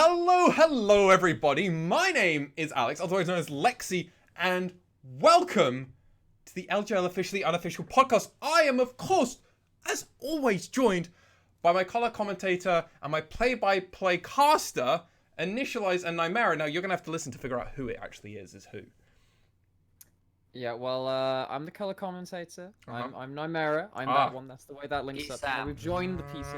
Hello everybody, my name is Alex, otherwise known as Lexi, and welcome to the LJL Officially Unofficial podcast. I am, of course, as always, joined by my color commentator and my play-by-play caster, Initialize and Nymera. Now, you're going to have to listen to figure out who it actually is who. Yeah, well, I'm the color commentator. I'm Nymera. I'm that one. That's the way that links up. Now, we've joined the pieces.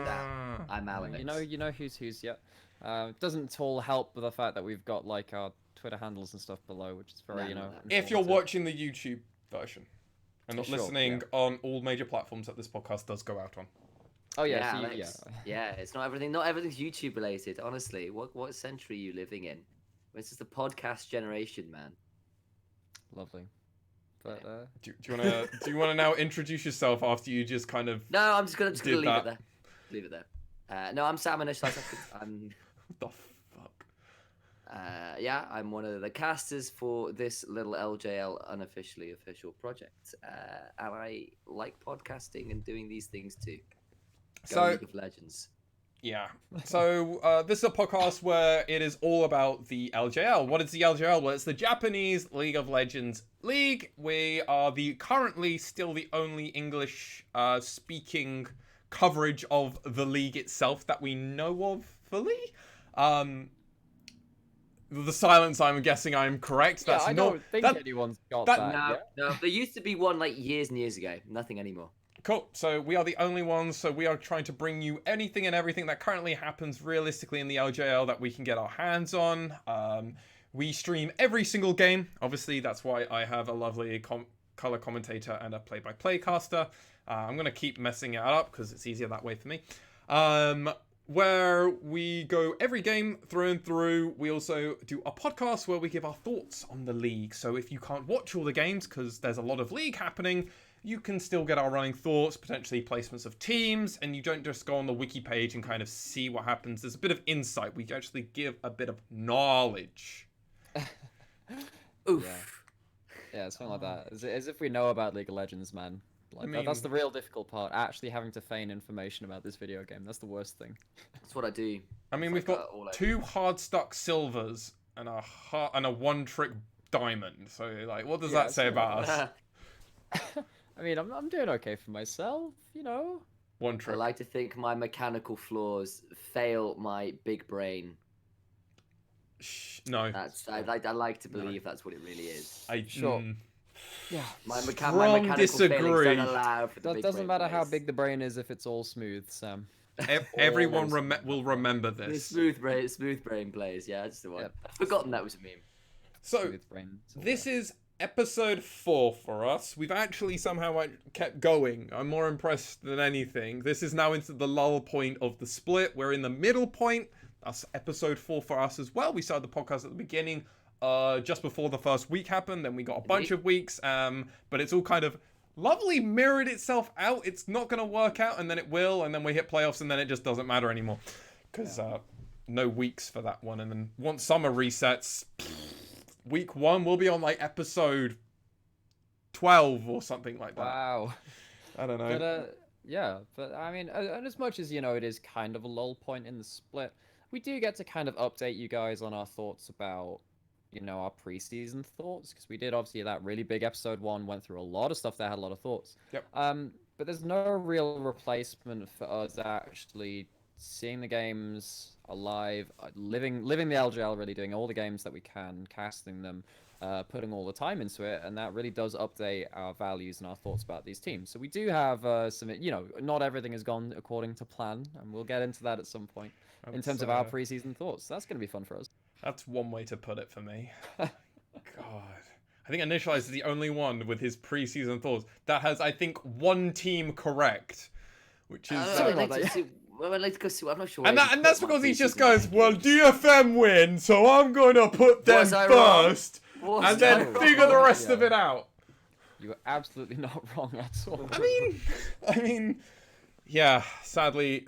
I'm Alex. You know who's yet. It doesn't at all help with the fact that we've got like our Twitter handles and stuff below, which is very, If you're watching the YouTube version and not listening on all major platforms that this podcast does go out on. Oh yeah, yeah. It's not everything. Not everything's YouTube related. Honestly, what century are you living in? This is the podcast generation, man. Lovely. But do you wanna now introduce yourself after you just kind of? No, I'm just gonna leave it there. Leave it there. No, I'm Sam Initialize. I'm. What the fuck? Yeah, I'm one of the casters for this little LJL Unofficially official project, and I like podcasting and doing these things too. League of Legends. Yeah. So this is a podcast where it is all about the LJL. What is the LJL? Well, it's the Japanese League of Legends League. We are currently still the only English speaking coverage of the league itself that we know of fully. The silence, I'm guessing I'm correct. Yeah, I don't think anyone's got that. No, there used to be one like years and years ago. Nothing anymore. Cool. So we are the only ones. So we are trying to bring you anything and everything that currently happens realistically in the LJL that we can get our hands on. We stream every single game. Obviously, that's why I have a lovely color commentator and a play-by-play caster. I'm going to keep messing it up because it's easier that way for me. Where we go every game through and through. We also do a podcast where we give our thoughts on the league. So if you can't watch all the games because there's a lot of league happening, you can still get our running thoughts, potentially placements of teams, and you don't just go on the wiki page and kind of see what happens. There's a bit of insight. We actually give a bit of knowledge. Oof. Yeah, something like that. As if we know about League of Legends, man. Like, I mean, that's the real difficult part. Actually having to feign information about this video game. That's the worst thing. That's what I do. I mean, we've got 2 hard-stuck silvers and a one-trick diamond. So, like, what does that say about us? I mean, I'm doing okay for myself, you know. One trick. I like to think my mechanical flaws fail my big brain. No. I like to believe that's what it really is. Sure. Yeah. My mechanical disagree. failings don't allow for the That doesn't matter how big the brain is if it's all smooth, Sam. Everyone will remember this. Smooth brain plays. Yeah, that's the one. Yep. I've forgotten that was a meme. So this is episode 4 for us. We've actually somehow kept going. I'm more impressed than anything. This is now into the lull point of the split. We're in the middle point. That's episode 4 for us as well. We started the podcast at the beginning, just before the first week happened. Then we got a bunch of weeks, but it's all kind of lovely mirrored itself out. It's not going to work out, and then it will, and then we hit playoffs, and then it just doesn't matter anymore. Because no weeks for that one. And then once summer resets, week 1 we'll be on like episode 12 or something like that. Wow. I don't know. But but I mean, and as much as, you know, it is kind of a lull point in the split, we do get to kind of update you guys on our thoughts about, you know, our preseason thoughts, because we did obviously that really big episode 1, went through a lot of stuff that had a lot of thoughts. Yep. But there's no real replacement for us actually seeing the games alive, living the LJL, really doing all the games that we can, casting them, putting all the time into it, and that really does update our values and our thoughts about these teams. So we do have some, you know, not everything has gone according to plan, and we'll get into that at some point in terms of our preseason thoughts. That's going to be fun for us. That's one way to put it for me. God. I think Initialize is the only one with his preseason thoughts that has, I think, one team correct, which is... I'd like to go see. I'm not sure. And that's because he just goes, well, DFM win, so I'm going to put them first, and then figure the rest of it out. You were absolutely not wrong at all. I mean, yeah, sadly,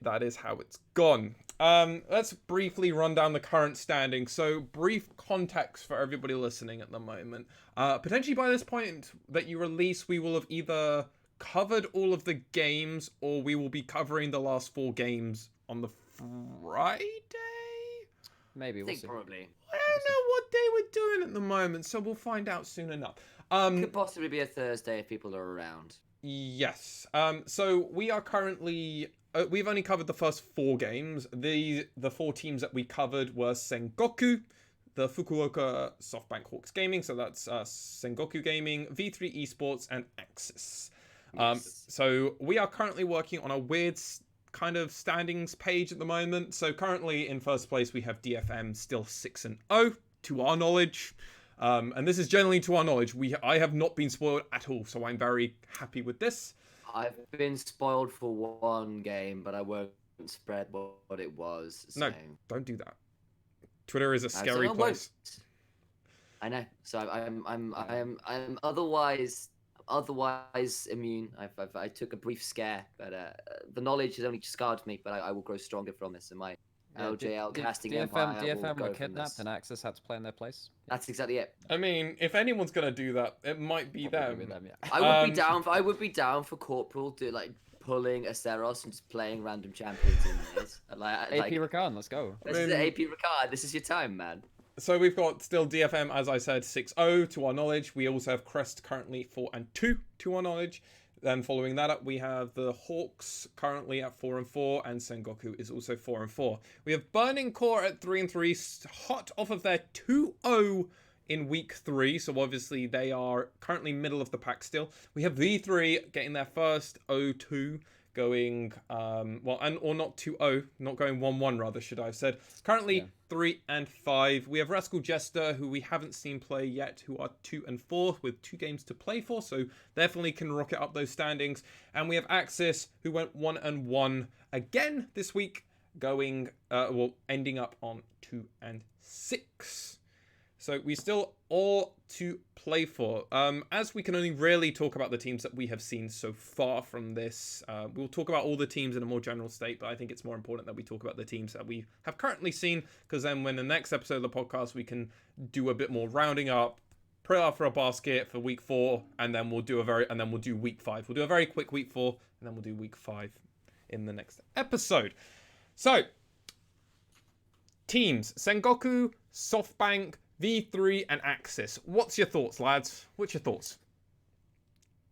that is how it's gone. Let's briefly run down the current standing. So, brief context for everybody listening at the moment. Potentially by this point that you release, we will have either covered all of the games, or we will be covering the last 4 games on the Friday. Maybe I we'll think see. probably. I don't know what day we're doing at the moment, so we'll find out soon enough. Could possibly be a Thursday if people are around. Yes. So we are currently we've only covered the first 4 games. The 4 teams that we covered were Sengoku, the Fukuoka SoftBank Hawks Gaming, so that's Sengoku Gaming, V3 Esports, and AXZ. Yes. So we are currently working on a weird kind of standings page at the moment. So currently in first place we have DFM still 6-0 to our knowledge. And this is generally to our knowledge. I have not been spoiled at all, so I'm very happy with this. I've been spoiled for one game, but I won't spread what it was. So. No, don't do that. Twitter is a scary I place. I know. So I'm otherwise immune. I took a brief scare, but the knowledge has only scarred me. But I will grow stronger from this, and my LJL casting empire will DFM go were from kidnapped, this. and AXZ had to play in their place. That's exactly it. I mean, if anyone's gonna do that, it might be Probably them. yeah. I would be down for Corporal to pulling Aceros and just playing random champions in this. AP Rakan, let's go. This is AP Ricard. This is your time, man. So we've got still DFM, as I said, 6-0 to our knowledge. We also have Crest currently 4-2 to our knowledge. Then following that up, we have the Hawks currently at 4-4, and Sengoku is also 4-4. We have Burning Core at 3-3, hot off of their 2-0 in week 3. So obviously they are currently middle of the pack still. We have V3 getting their first 0-2, going or not 2-0, not going 1-1 rather, should I have said. Currently 3-5. We have Rascal Jester, who we haven't seen play yet, who are 2-4 with 2 games to play for, so definitely can rocket up those standings. And we have AXZ, who went 1-1 again this week, going ending up on 2-6. So we still all to play for. As we can only really talk about the teams that we have seen so far from this, we'll talk about all the teams in a more general state, but I think it's more important that we talk about the teams that we have currently seen, because then when the next episode of the podcast, we can do a bit more rounding up, put out for a basket for week 4, and then we'll do week 5. We'll do a very quick week 4, and then we'll do week 5 in the next episode. So, teams: Sengoku, SoftBank, V3 and AXZ. What's your thoughts, lads? What's your thoughts?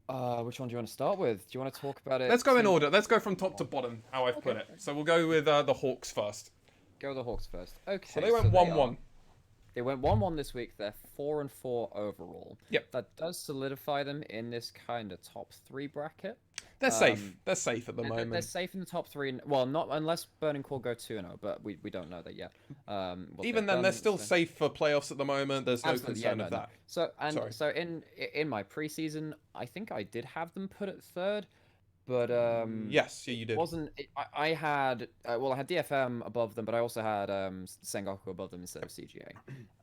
Which one do you want to start with? Do you want to talk about it? Let's go in order. Let's go from top to bottom, how I've put it. So we'll go with the Hawks first. Go with the Hawks first. Okay. So they went 1-1. They went 1-1 this week. They're 4-4 overall. Yep. That does solidify them in this kind of top 3 bracket. They're safe. They're safe at the moment. They're safe in the top 3. Well, not unless Burning Core go 2-0, but we don't know that yet. Even then, they're still safe for playoffs at the moment. There's no concern of that. So in my preseason, I think I did have them put at 3rd. But yes, yeah, you did. I had DFM above them, but I also had Sengoku above them instead of CGA.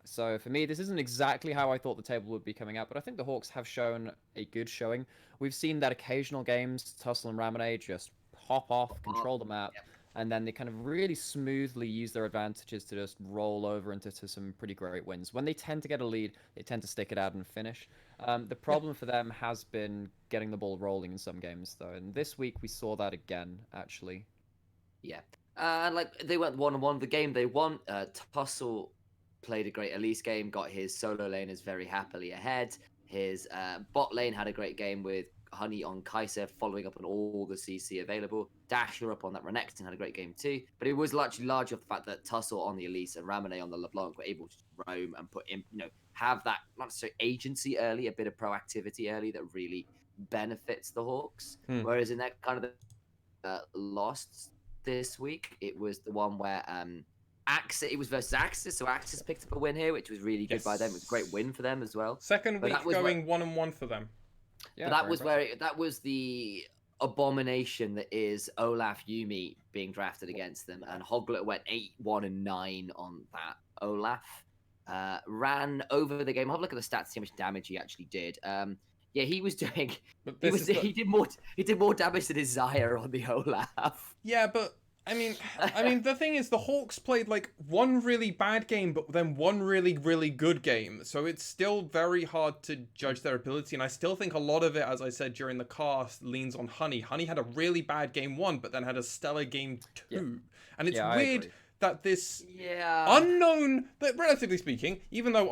So for me, this isn't exactly how I thought the table would be coming out, but I think the Hawks have shown a good showing. We've seen that occasional games, Tussle and Ramone just pop off, control the map, and then they kind of really smoothly use their advantages to just roll over into some pretty great wins. When they tend to get a lead, they tend to stick it out and finish. The problem for them has been getting the ball rolling in some games, though, and this week we saw that again, actually. Yeah, they went 1-1. The game they won, Tussle played a great Elise game, got his solo laners very happily ahead. His bot lane had a great game with Honey on Kaiser, following up on all the CC available. Dasher up on that Renekton had a great game too, but it was largely off the fact that Tussle on the Elise and Ramone on the LeBlanc were able to roam and put in, have that, not necessarily agency early, a bit of proactivity early that really benefits the Hawks. Whereas in that kind of lost this week, it was the one where it was versus AXZ, so AXZ picked up a win here, which was really good by them. It was a great win for them as well. Second week going 1-1 for them. Yeah, but that was the abomination that is Olaf Yumi being drafted against them, and Hoglet went 8-1-9 on that. Olaf ran over the game. I'll have a look at the stats, see how much damage he actually did. Yeah, he was doing. He did more damage than his Xayah on the Olaf. Yeah, but I mean, the thing is, the Hawks played like one really bad game, but then one really, really good game. So it's still very hard to judge their ability. And I still think a lot of it, as I said during the cast, leans on Honey. Honey had a really bad game 1, but then had a stellar game 2. Yeah. And it's weird that this Yeah. unknown, that relatively speaking, even though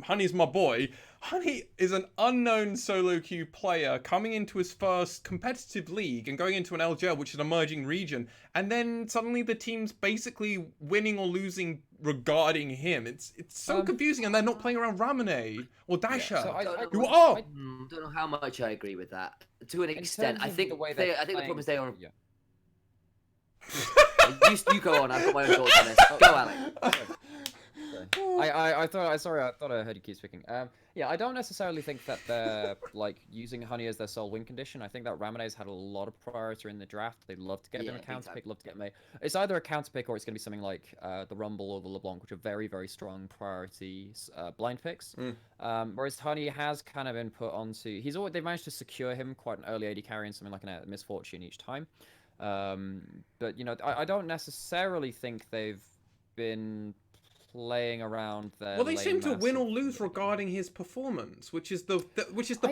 Honey's my boy, Honey is an unknown solo queue player coming into his first competitive league and going into an LJL, which is an emerging region, and then suddenly the team's basically winning or losing regarding him. It's so confusing, and they're not playing around Ramune or Dasher, so who are. Don't know how much I agree with that. To an extent, I terms of think the way I they're think the problem is they are. Yeah. You go on. I've got my own thoughts on this. Go, Alex. I thought I heard you keep speaking. Yeah, I don't necessarily think that they're like using Honey as their sole win condition. I think that Ramade's had a lot of priority in the draft. They'd love to get them a counter pick, love to get May. It's either a counter pick or it's going to be something like the Rumble or the LeBlanc, which are very, very strong priority blind picks. Whereas Honey has kind of been put onto. They've managed to secure him quite an early AD carry and something like a misfortune each time. But you know, I don't necessarily think they've been playing around their. Well, they seem to win or lose regarding his performance, which is the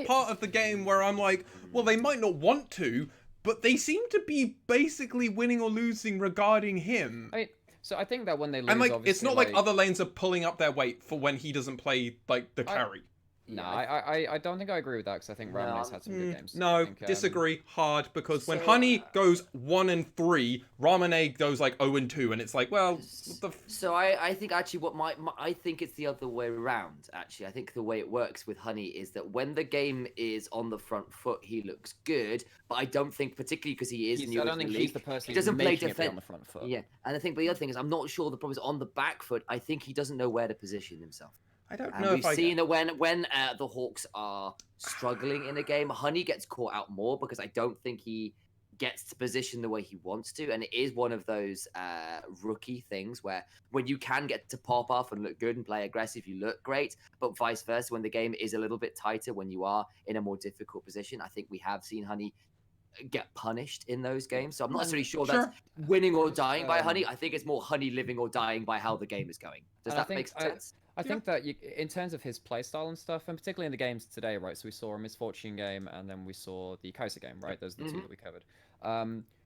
part of the game where I'm like, well, they might not want to, but they seem to be basically winning or losing regarding him. So I think that when they lose, and like, it's not like other lanes are pulling up their weight for when he doesn't play like the carry. No, I don't think I agree with that because I think Ramade's had some good games. No, disagree hard because when Honey goes 1-3, Ramune goes like 0-2, and it's like, well, so I think actually I think it's the other way around. Actually, I think the way it works with Honey is that when the game is on the front foot, he looks good, but I don't think particularly because he is new I don't think he's the person. He doesn't play defense on the front foot. Yeah, and I think but the other thing is I'm not sure the problem is on the back foot. I think he doesn't know where to position himself. I don't know. We've seen that when the Hawks are struggling in a game, Honey gets caught out more because I don't think he gets to position the way he wants to, and it is one of those rookie things where when you can get to pop off and look good and play aggressive, you look great, but vice versa when the game is a little bit tighter, when you are in a more difficult position, I think we have seen Honey get punished in those games. So I'm not necessarily sure that's winning or dying by Honey. I think it's more Honey living or dying by how the game is going. Does that make sense? I think that in terms of his playstyle and stuff, and particularly in the games today, right? So we saw a Misfortune game, and then we saw the Kaiser game, right? Those are the two that we covered.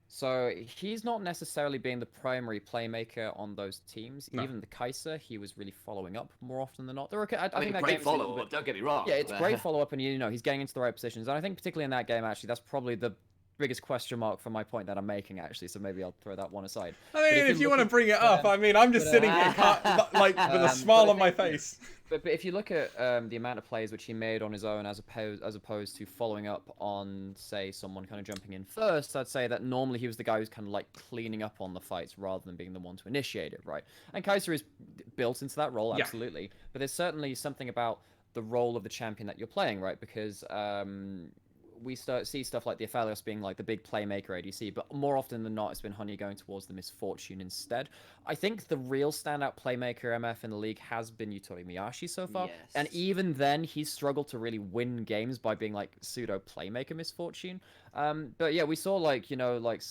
So he's not necessarily being the primary playmaker on those teams. No. Even the Kaiser, he was really following up more often than not. I think that great follow-up, don't get me wrong. Yeah, it's great follow-up, and you know, he's getting into the right positions. And I think particularly in that game, actually, that's probably the biggest question mark for my point that I'm making, actually, so maybe I'll throw that one aside. I mean, if you want to bring it up, I mean, I'm just sitting here like with a smile on my face. But if you look at the amount of plays which he made on his own as opposed to following up on, say, someone kind of jumping in first, I'd say that normally he was the guy who's kind of like cleaning up on the fights rather than being the one to initiate it, right? And Kaiser is built into that role, absolutely. Yeah. But there's certainly something about the role of the champion that you're playing, right? Because we see stuff like the Aphelios being like the big playmaker ADC, but more often than not, it's been Honey going towards the Misfortune instead. I think the real standout playmaker MF in the league has been Yutori Miyashi so far, and even then, he's struggled to really win games by being like pseudo playmaker Misfortune. But yeah, we saw like, you know, like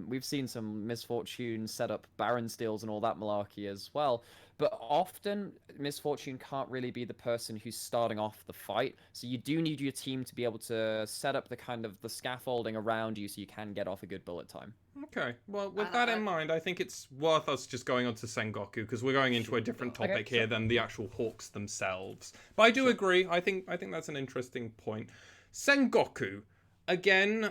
we've seen some Misfortune set up Baron steals and all that malarkey as well. But often, Misfortune can't really be the person who's starting off the fight. So you do need your team to be able to set up the kind of the scaffolding around you so you can get off a good bullet time. Okay, well, with that in mind, I think it's worth us just going on to Sengoku, because we're going into a different topic here than the actual Hawks themselves. But I do agree. I think that's an interesting point. Sengoku, again,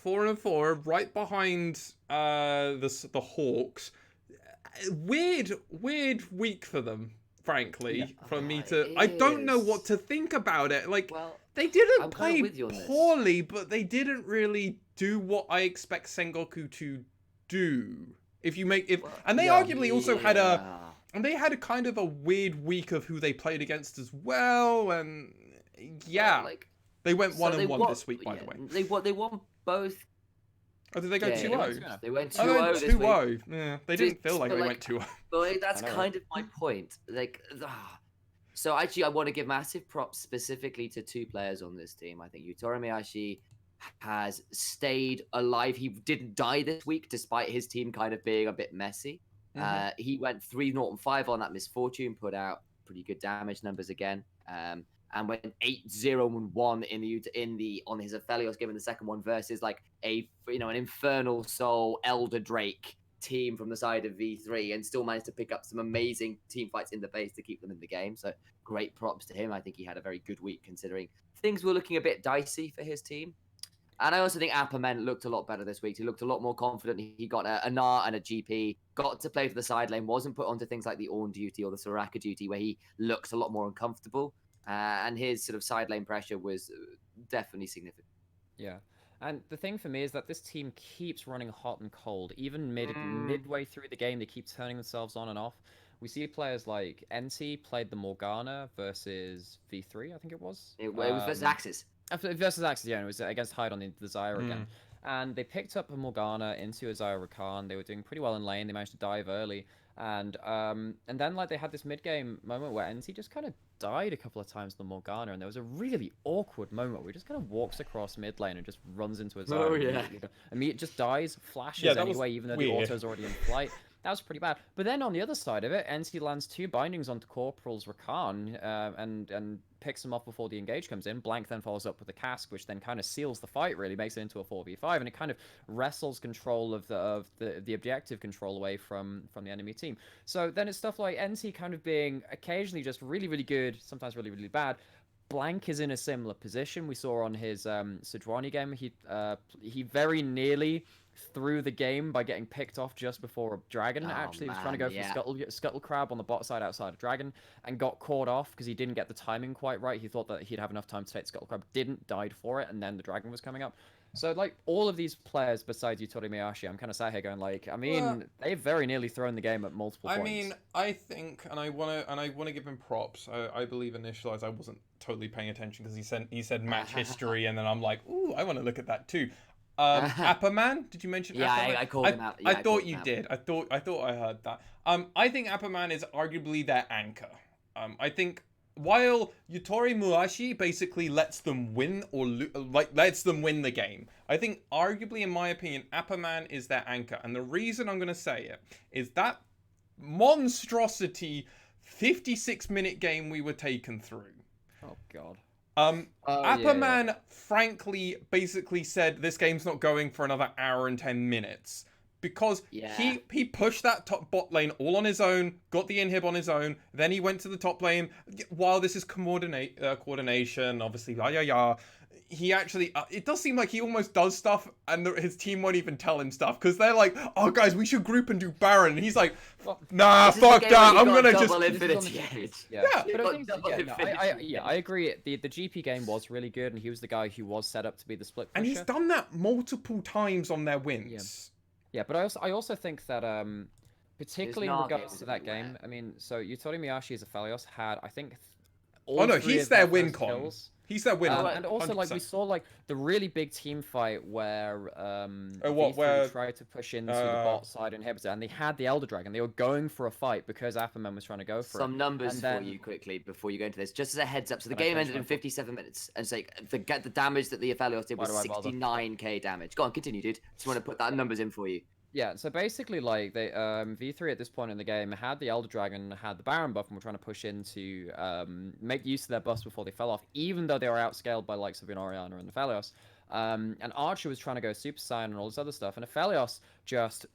4-4, right behind the Hawks. Weird week for them, frankly, for me to... I don't know what to think about it. Like, they didn't play poorly, but they didn't really do what I expect Sengoku to do. And they arguably also had and they had a kind of a weird week of who they played against as well, and they went 1-1 this week, by the way. They won both. Oh, did they go 2-0? They went 2-0 this week. Yeah, they didn't feel like they went 2-0. But that's kind of my point. So actually, I want to give massive props specifically to two players on this team. I think Yutori Miyashi has stayed alive. He didn't die this week, despite his team kind of being a bit messy. He went 3-0-5 on that Misfortune, put out pretty good damage numbers again. And went 8-0-1 on his Aphelios, given the second one versus like an Infernal Soul Elder Drake team from the side of V3 and still managed to pick up some amazing team fights in the base to keep them in the game. So great props to him. I think he had a very good week considering things were looking a bit dicey for his team. And I also think Apperman looked a lot better this week. He looked a lot more confident. He got a NAR and a GP, got to play for the side lane, wasn't put onto things like the Ornn duty or the Soraka duty where he looked a lot more uncomfortable. And his sort of side lane pressure was definitely significant. Yeah. And the thing for me is that this team keeps running hot and cold. Even midway through the game, they keep turning themselves on and off. We see players like NT played the Morgana versus V3, I think it was. It was versus Axis. Versus AXZ, yeah, and it was against Hyde on the Zyra again. And they picked up a Morgana into a Zyra Rakan. They were doing pretty well in lane. They managed to dive early. And then like they had this mid-game moment where NT just kind of died a couple of times on the Morgana, and there was a really awkward moment where he just kind of walks across mid lane and just runs into a Zyra. Oh, yeah. Immediately just dies, flashes anyway, even though the weird. auto's already in flight. That was pretty bad. But then on the other side of it, NT lands 2 bindings onto Corporal's Rakan and picks him off before the engage comes in. Blank then follows up with the cask, which then kind of seals the fight, really, makes it into a 4v5, and it kind of wrestles control of the objective control away from the enemy team. So then it's stuff like NT kind of being occasionally just really, really good, sometimes really, really bad. Blank is in a similar position. We saw on his Sejuani game, he very nearly threw the game by getting picked off just before a dragon. Actually, he was trying to go for scuttle crab on the bot side outside of dragon and got caught off because he didn't get the timing quite right. He thought that he'd have enough time to take scuttle crab, didn't, died for it, and then the dragon was coming up. So like all of these players besides Yutori Miyashi, I'm kind of sat here going like, I mean, they've very nearly thrown the game at multiple points. I mean, I think, and I wanna give him props. I believe initially I wasn't totally paying attention because he said match history, and then I'm like, ooh, I want to look at that too. Apperman, did you mention? Yeah, Apperman? I called him out. Yeah, I thought you did. I thought I heard that. I think Apperman is arguably their anchor. I think while Yutori Muashi basically lets them win or lets them win the game, I think arguably, in my opinion, Apperman is their anchor. And the reason I'm going to say it is that monstrosity 56-minute game we were taken through. Oh god. Apperman frankly basically said this game's not going for another hour and 10 minutes because he pushed that top bot lane all on his own, got the inhib on his own, then he went to the top lane. While this is coordination, obviously, he actually, it does seem like he almost does stuff and his team won't even tell him stuff because they're like, oh guys, we should group and do Baron. And he's like, nah, fuck that, I'm gonna just... I agree. The GP game was really good and he was the guy who was set up to be the split pusher. And he's done that multiple times on their wins. Yeah, but I also think that, particularly in regards to that game, I mean, so Yutori Miyashi as a Phalios had, I think, he's their win con. He's their winner. And also, 100%. Like, we saw, like, the really big team fight where where tried to push into the bot side inhibitor, and they had the Elder Dragon. They were going for a fight because Apperman was trying to go for some numbers for you quickly before you go into this, just as a heads up. So the game ended in 57 minutes, and so the damage that the Aphelios did was 69k damage. Go on, continue, dude. Just want to put that numbers in for you. Yeah, so basically, like, they V3 at this point in the game had the Elder Dragon, had the Baron buff, and were trying to push in to make use of their buffs before they fell off, even though they were outscaled by likes of Orianna and Aphelios. And Archer was trying to go Super Saiyan and all this other stuff, and Aphelios just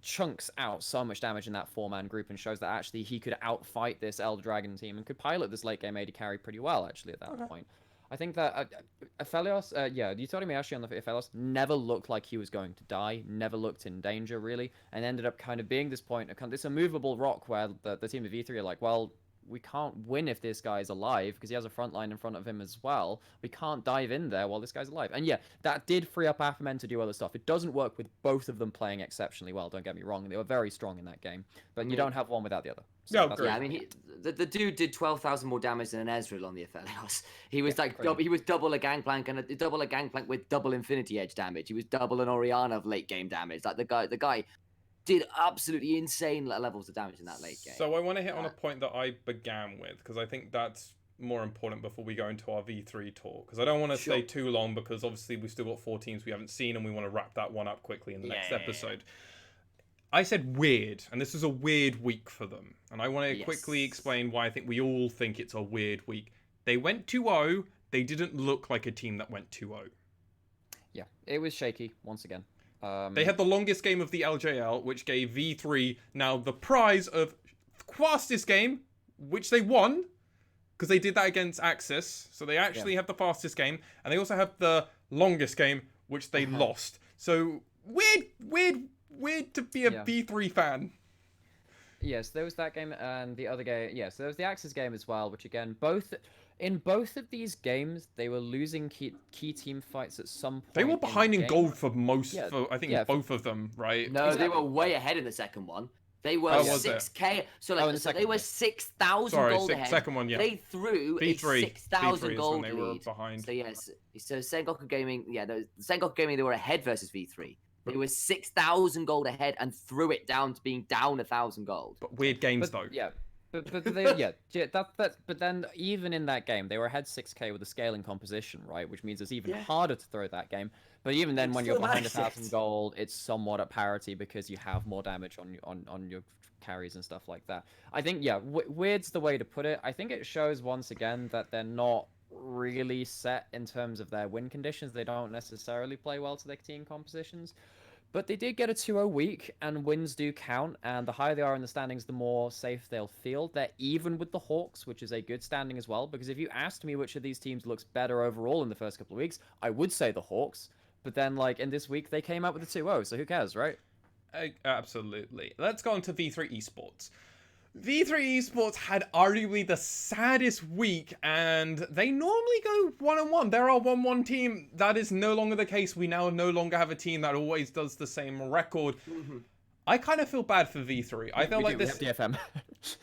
chunks out so much damage in that 4-man group and shows that actually he could outfight this Elder Dragon team and could pilot this late game AD carry pretty well, actually, at that point. I think that Aphelios, Yutori Miyashi on the Aphelios never looked like he was going to die, never looked in danger, really, and ended up kind of being this point, this immovable rock where the team of V3 are like, well, we can't win if this guy's alive, because he has a front line in front of him as well. We can't dive in there while this guy's alive. And yeah, that did free up Apperman to do other stuff. It doesn't work with both of them playing exceptionally well, don't get me wrong. They were very strong in that game, but you don't have one without the other. So I mean, the dude did 12,000 more damage than an Ezreal on the Aphelios. He was he was double a Gangplank and double a Gangplank with double Infinity Edge damage. He was double an Orianna of late game damage. Like the guy did absolutely insane levels of damage in that late game. So I want to hit on a point that I began with, because I think that's more important before we go into our V3 talk. Because I don't want to stay too long, because obviously we've still got 4 teams we haven't seen, and we want to wrap that one up quickly in the next episode. I said weird, and this is a weird week for them. And I want to quickly explain why I think we all think it's a weird week. They went 2-0. They didn't look like a team that went 2-0. Yeah, it was shaky once again. They had the longest game of the LJL, which gave V3 now the prize of fastest game, which they won, because they did that against AXZ. So they actually have the fastest game, and they also have the longest game, which they lost. So weird to be a V3 fan. Yes, there was that game, and the other game. Yes, there was the AXZ game as well, which again, in both of these games, they were losing key team fights at some point. They were behind in gold for most, I think both of them, right? No, they were way ahead in the second one. They were 6K. So they were 6,000 gold ahead. Second one, yeah. They threw a 6,000 gold lead. They were behind. So yes, so Sengoku Gaming, Sengoku Gaming, they were ahead versus V3. They were 6,000 gold ahead and threw it down to being down 1,000 gold. But weird games though. Yeah. But then even in that game, they were ahead 6K with a scaling composition, right? Which means it's even harder to throw that game. But even then, when you're behind 1,000 gold, it's somewhat at parity because you have more damage on your carries and stuff like that. I think weird's the way to put it. I think it shows once again that they're not really set in terms of their win conditions. They don't necessarily play well to their team compositions. But they did get a 2-0 week, and wins do count, and the higher they are in the standings, the more safe they'll feel. They're even with the Hawks, which is a good standing as well, because if you asked me which of these teams looks better overall in the first couple of weeks, I would say the Hawks. But then, in this week, they came out with a 2-0, so who cares, right? Absolutely. Let's go on to V3 Esports. V3 Esports had arguably the saddest week, and they normally go 1-1. They're our 1-1 team. That is no longer the case. We now no longer have a team that always does the same record. I kind of feel bad for V3. I feel like this. We have DFM.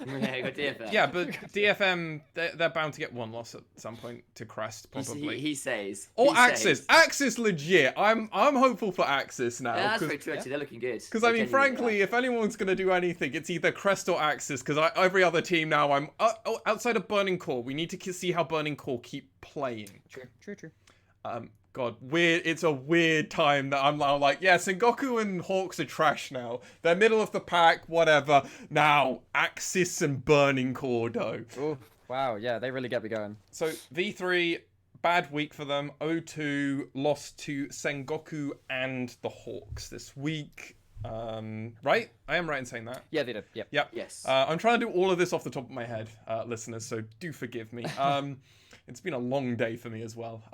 Yeah, you got DFM. Yeah, but DFM, they're bound to get one loss at some point to Crest, probably. He says. Or AXZ. AXZ legit. I'm hopeful for AXZ now. Yeah, that's very true. Actually, they're looking good. Because I mean, frankly, if anyone's gonna do anything, it's either Crest or AXZ. Because every other team now, I'm outside of Burning Core. We need to see how Burning Core keep playing. True. God, weird. It's a weird time that I'm now like, yeah, Sengoku and Hawks are trash now. They're middle of the pack, whatever. Now, AXZ and Burning Core, though. Oh, wow. Yeah, they really get me going. So, V3, bad week for them. O2 lost to Sengoku and the Hawks this week. Right? I am right in saying that. Yeah, they did. Yep. Yes. I'm trying to do all of this off the top of my head, listeners, so do forgive me. It's been a long day for me as well.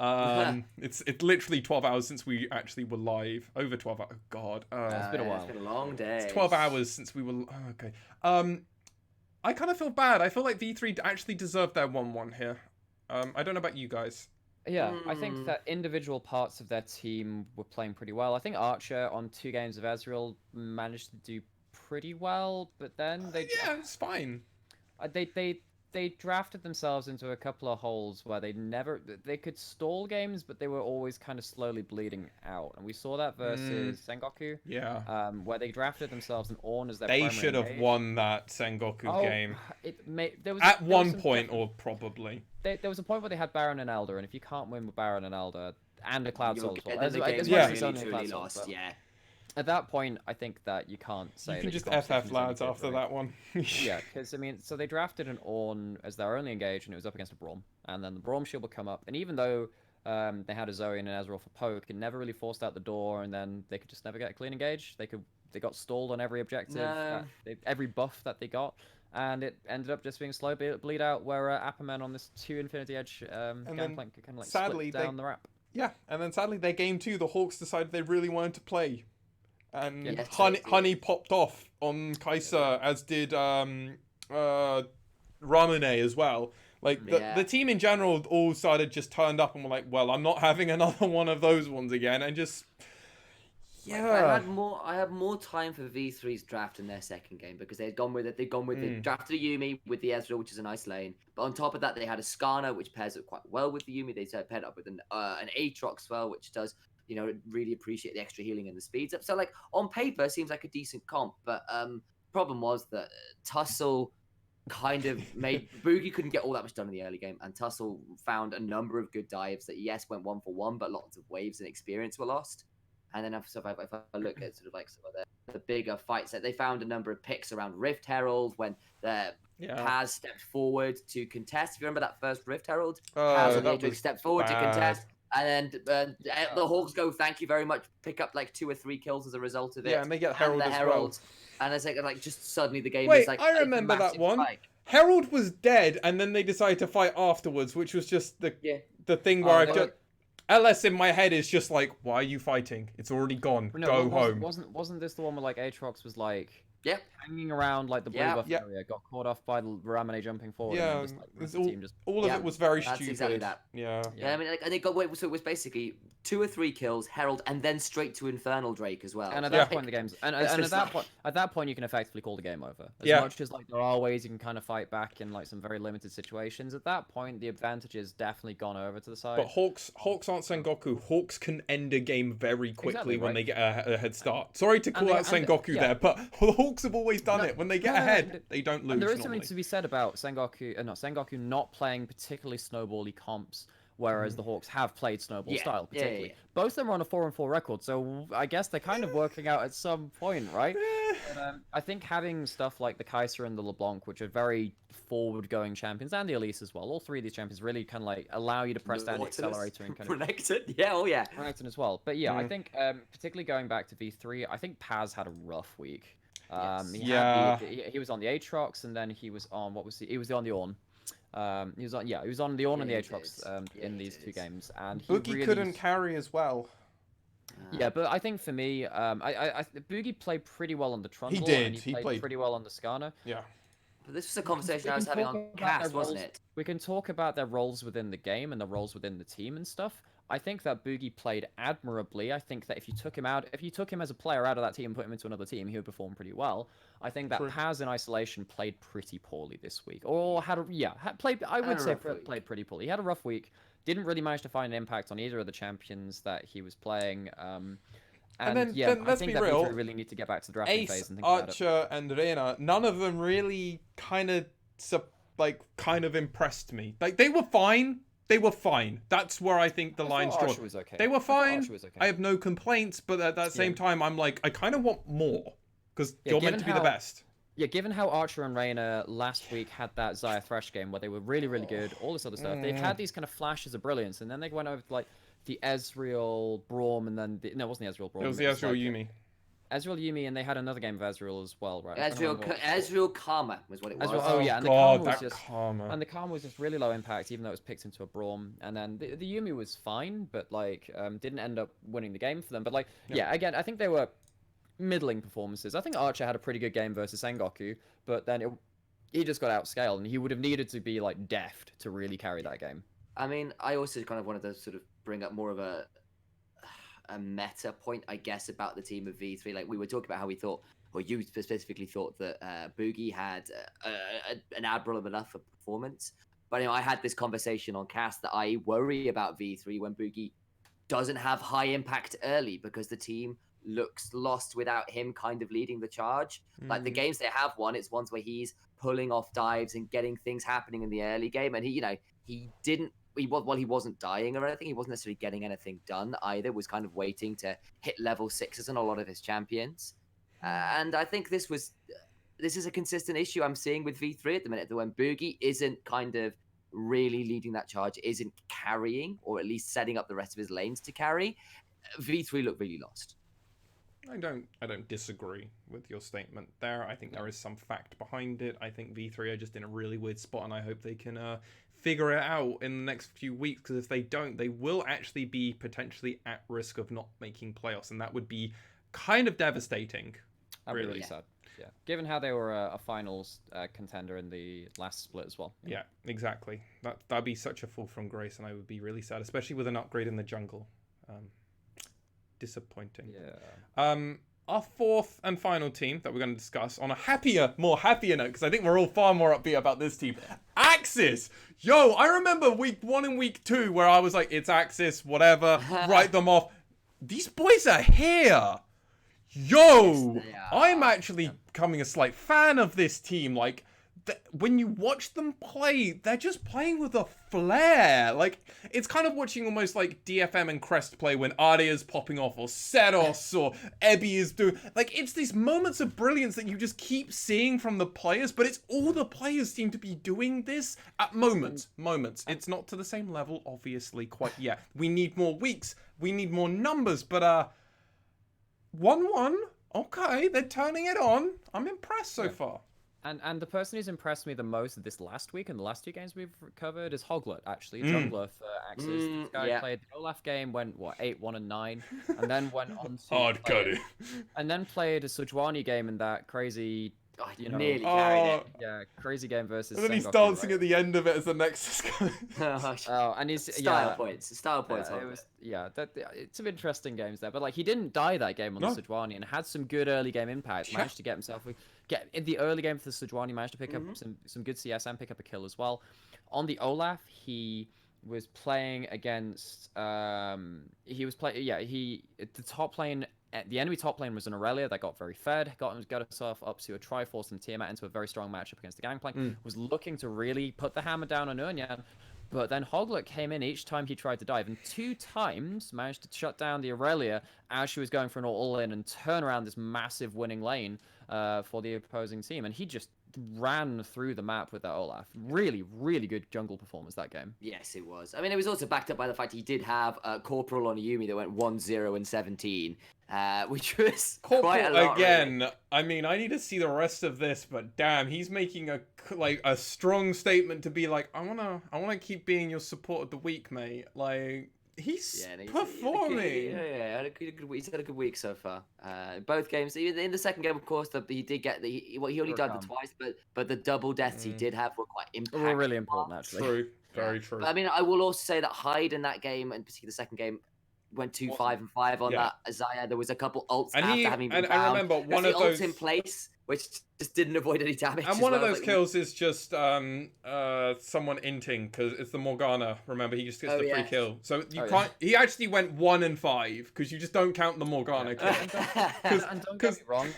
It's literally 12 hours since we actually were live. Over 12 hours. Oh, God. It's been a while. It's been a long day. It's 12 hours since we were... Oh, okay. I kind of feel bad. I feel like V3 actually deserved their 1-1 here. I don't know about you guys. Yeah, I think that individual parts of their team were playing pretty well. I think Archer on 2 games of Ezreal managed to do pretty well, but then they... yeah, it's fine. They drafted themselves into a couple of holes where they could stall games, but they were always kind of slowly bleeding out. And we saw that versus Sengoku. Yeah. Where they drafted themselves an Ornn as their They primary should have engage. won that Sengoku game. There was At one point, or probably. There was a point where they had Baron and Elder, and if you can't win with Baron and Elder, and a Cloud Soul, lost, yeah. At that point, I think that you can't say you can that just you can't FF lads after that one. Yeah, because I mean, so they drafted an Ornn as their only engage, and it was up against a Braum, and then the Braum shield would come up, and even though they had a Zoe and an Ezreal for poke, it never really forced out the door, and then they could just never get a clean engage. They got stalled on every objective, every buff that they got, and it ended up just being a slow bleed out where Apperman on this 2 Infinity Edge gangplank could kind of sadly, split down the wrap. Yeah, and then sadly their game 2, the Hawks decided they really wanted to play. And Honey popped off on Kai'Sa, as did Ramune as well. Like, the team in general all started just turned up and were like, well, I'm not having another one of those ones again. And just, I had more time for V3's draft in their second game because they had gone with it. They drafted a Yuumi with the Ezreal, which is a nice lane. But on top of that, they had a Skarner, which pairs up quite well with the Yuumi. They paired up with an Aatrox as well, which does... really appreciate the extra healing and the speeds up. So, on paper, seems like a decent comp. But problem was that Tussle kind of made... Boogie couldn't get all that much done in the early game. And Tussle found a number of good dives that, yes, went 1-for-1, but lots of waves and experience were lost. And then if I look at some of the bigger fights, that they found a number of picks around Rift Herald when Kaz stepped forward to contest. If you remember that first Rift Herald, Kaz and Aatrox stepped forward to contest. And then the Hawks go, thank you very much, pick up like 2 or 3 kills as a result of it. Yeah, and they get Herald the as Herald, well. And it's like just suddenly the game Wait, is like I a remember that massive one. spike. Herald was dead, and then they decided to fight afterwards, which was just the thing where I just... LS in my head is just like, why are you fighting? It's already gone. No, Go home. Wasn't this the one where like Aatrox was like hanging around like the blue buff area, got caught off by the Ramune jumping forward, and then just, like, all of it was very that's stupid. Exactly that. Yeah, I mean, like, and they got so it was basically 2 or 3 kills, Herald, and then straight to Infernal Drake as well. And at that point, the game's at that point, you can effectively call the game over. As much as like there are ways you can kind of fight back in like some very limited situations, at that point the advantage is definitely gone over to the side. But Hawks aren't Sengoku. Hawks can end a game very quickly when they get a head start. Sorry to call out Sengoku there, but the Hawks have always done it. When they get ahead, they don't lose. And there is something to be said about Sengoku not playing particularly snowbally comps, whereas the Hawks have played snowball style particularly. Yeah. Both of them are on a 4-4 record, so I guess they're kind of working out at some point, right? But, I think having stuff like the Kaiser and the LeBlanc, which are very forward-going champions, and the Elise as well, all 3 of these champions really kind of like allow you to press down the accelerator and kind of Renekton, Renekton as well. But yeah, I think particularly going back to V3, I think Paz had a rough week. He was on the Aatrox, and then he was on he was on the Ornn. He was on the Ornn and the Aatrox in these 2 games, and Boogie couldn't carry as well. Yeah, but I think for me, Boogie played pretty well on the Trundle. He did. And he played pretty well on the Skarner. Yeah. But this was a conversation I was having on cast, wasn't it? We can talk about their roles within the game and the roles within the team and stuff. I think that Boogie played admirably. I think that if you took him as a player out of that team and put him into another team, he would perform pretty well. I think that Paz in isolation played pretty poorly this week, or played pretty poorly. He had a rough week. Didn't really manage to find an impact on either of the champions that he was playing. And then let's be real. We really need to get back to the drafting phase and think Archer, about it. and Reina, none of them really kind of impressed me. Like they were fine. That's where I think the line's drawn. Okay. They were fine. I have no complaints, but at that same time, I'm like, I kind of want more because you're meant to be the best. Yeah, given how Archer and Reina last week had that Xayah Thresh game where they were really, really good, all this other stuff, they've had these kind of flashes of brilliance, and then they went over to like the Ezreal Braum, and then it wasn't the Ezreal Braum. It was the Ezreal Yuumi. Ezreal Yuumi, and they had another game of Ezreal as well, right? Ezreal Karma was what it was. And the Karma was just really low impact, even though it was picked into a Braum. And then the Yuumi was fine, but like didn't end up winning the game for them. But like, again, I think they were middling performances. I think Archer had a pretty good game versus Sengoku, but then he just got outscaled, and he would have needed to be like deft to really carry that game. I mean, I also kind of wanted to sort of bring up more of a meta point, I guess, about the team of V3. Like we were talking about how we thought, or you specifically thought that Boogie had an admirable enough performance. But I had this conversation on cast that I worry about V3 when Boogie doesn't have high impact early because the team looks lost without him kind of leading the charge. Like the games they have won, it's ones where he's pulling off dives and getting things happening in the early game, and he wasn't dying or anything. He wasn't necessarily getting anything done either. Was kind of waiting to hit level 6s on a lot of his champions. And I think this is a consistent issue I'm seeing with V3 at the minute. That when Boogie isn't kind of really leading that charge, isn't carrying, or at least setting up the rest of his lanes to carry, V3 look really lost. I don't disagree with your statement there. I think there is some fact behind it. I think V3 are just in a really weird spot, and I hope they can figure it out in the next few weeks, because if they don't, they will actually be potentially at risk of not making playoffs, and that would be kind of devastating. That'd be really sad. Yeah, given how they were a finals contender in the last split as well. Yeah, exactly. That'd be such a fall from grace, and I would be really sad, especially with an upgrade in the jungle. Disappointing. Yeah. Our fourth and final team that we're going to discuss on a more happier note, because I think we're all far more upbeat about this team. AXZ! Yo, I remember week 1 and week 2 where I was like, it's AXZ, whatever, write them off. These boys are here! Yo! I'm actually becoming a slight fan of this team. Like, when you watch them play, they're just playing with a flair. Like, it's kind of watching almost like DFM and Crest play when Arya's popping off, or Seros, or Ebby is doing. Like, it's these moments of brilliance that you just keep seeing from the players, but it's all the players seem to be doing this at moments. It's not to the same level, obviously, quite yet. We need more weeks. We need more numbers, but 1-1. Okay, they're turning it on. I'm impressed so far. And the person who's impressed me the most this last week and the last 2 games we've covered is Hoglet, actually, jungler for AXZ. This guy played the Olaf game, went 8-1-9, and then went on to and then played a Sejuani game in that crazy, nearly carried it. Yeah, crazy game versus. And then he's Sengoku, dancing right? at the end of it as the Nexus guy. Oh, and he's style points. It's some interesting games there, but like he didn't die that game on the Sejuani and had some good early game impact. Managed to get himself in the early game for the Sejuani, managed to pick up some good CS and pick up a kill as well. On the Olaf, he was playing against the top lane. The enemy top lane was an Aurelia that got very fed, got herself up to a Triforce and Tiamat into a very strong matchup against the Gangplank. Was looking to really put the hammer down on Eunyan, but then Hoglet came in each time he tried to dive, and 2 times managed to shut down the Aurelia as she was going for an all-in and turn around this massive winning lane for the opposing team, and he just ran through the map with that Olaf. Really, really good jungle performance that game. Yes, it was. I mean, it was also backed up by the fact he did have Corporal on Yumi that went 1-0-17, which was quite a lot. Again, really. I mean, I need to see the rest of this, but damn, he's making a strong statement to be like, I wanna keep being your support of the week, mate. Like, he's performing. He's had a good week so far. Both games, even in the second game, of course, he did get he only died twice, but the double deaths he did have were quite impactful. Were really important, actually. True, very true. But, I mean, I will also say that Hyde in that game, and particularly the second game, went 2-5-5 on that Isaiah. There was a couple ults after having been down. I remember one of those in place, which just didn't avoid any damage. And one of those kills is just someone inting, because it's the Morgana. Remember, he just gets the free kill. So you can't. He actually went 1-5 because you just don't count the Morgana kill. And don't get me wrong.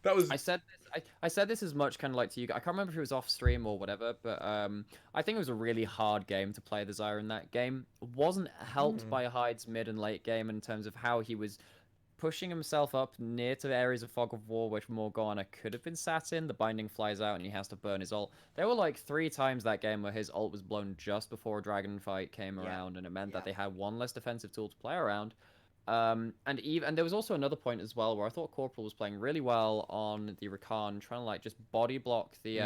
That was. I said this as much kind of like to you. I can't remember if it was off stream or whatever, but I think it was a really hard game to play the Zyra in that game. Wasn't helped by Hyde's mid and late game in terms of how he was pushing himself up near to the areas of Fog of War, which Morgana could have been sat in. The binding flies out and he has to burn his ult. There were like 3 times that game where his ult was blown just before a dragon fight came around, and it meant that they had one less defensive tool to play around. And there was also another point as well where I thought Corporal was playing really well on the Rakan, trying to like just body block the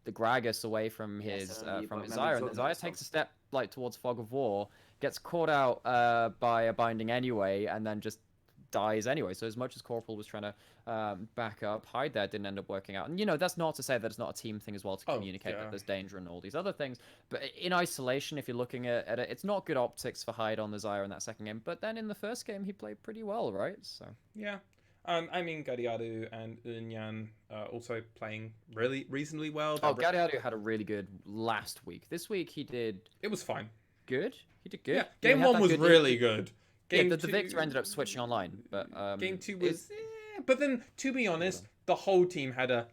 Gragas away from his Zyra, and Zyra takes a step like towards Fog of War, gets caught out by a binding anyway, and then just dies anyway. So as much as Corporal was trying to back up, Hyde there didn't end up working out. And that's not to say that it's not a team thing as well to communicate that there's danger and all these other things. But in isolation, if you're looking at it, it's not good optics for Hyde on the Zyra in that second game. But then in the first game, he played pretty well, right? So yeah. I mean, Gadiadu and Eunyan also playing really reasonably well. Gadiadu had a really good last week. This week he did. It was fine. Good. He did good. Yeah. Game 1 was really good. Game the Victor ended up switching online, but Game 2 was. But then, to be honest, the whole team had a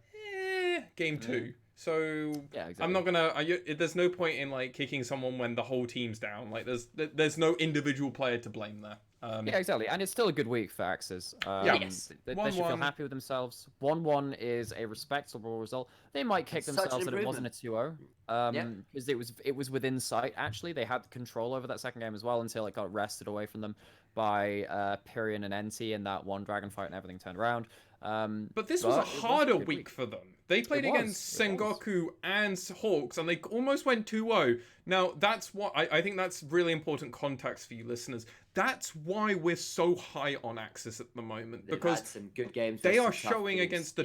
Game 2. So exactly. I'm not gonna. There's no point in like kicking someone when the whole team's down. Like there's no individual player to blame there. Yeah, exactly. And it's still a good week for AXZ. Yes. They should feel happy with themselves. 1-1 is a respectable result. They might kick themselves that it wasn't a 2-0. Because it was within sight, actually. They had control over that second game as well until it got wrested away from them by Pyrian and NT in that one dragon fight and everything turned around. But this was a harder week for them. They played against Sengoku and Hawks, and they almost went 2-0. Now, that's what I think that's really important context for you listeners. That's why we're so high on AXZ at the moment, because had some good games. They are showing against the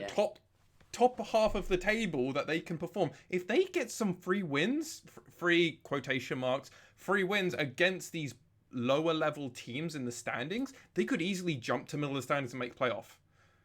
top half of the table that they can perform. If they get some free wins, free quotation marks, free wins against these lower level teams in the standings, they could easily jump to middle of the standings and make playoff.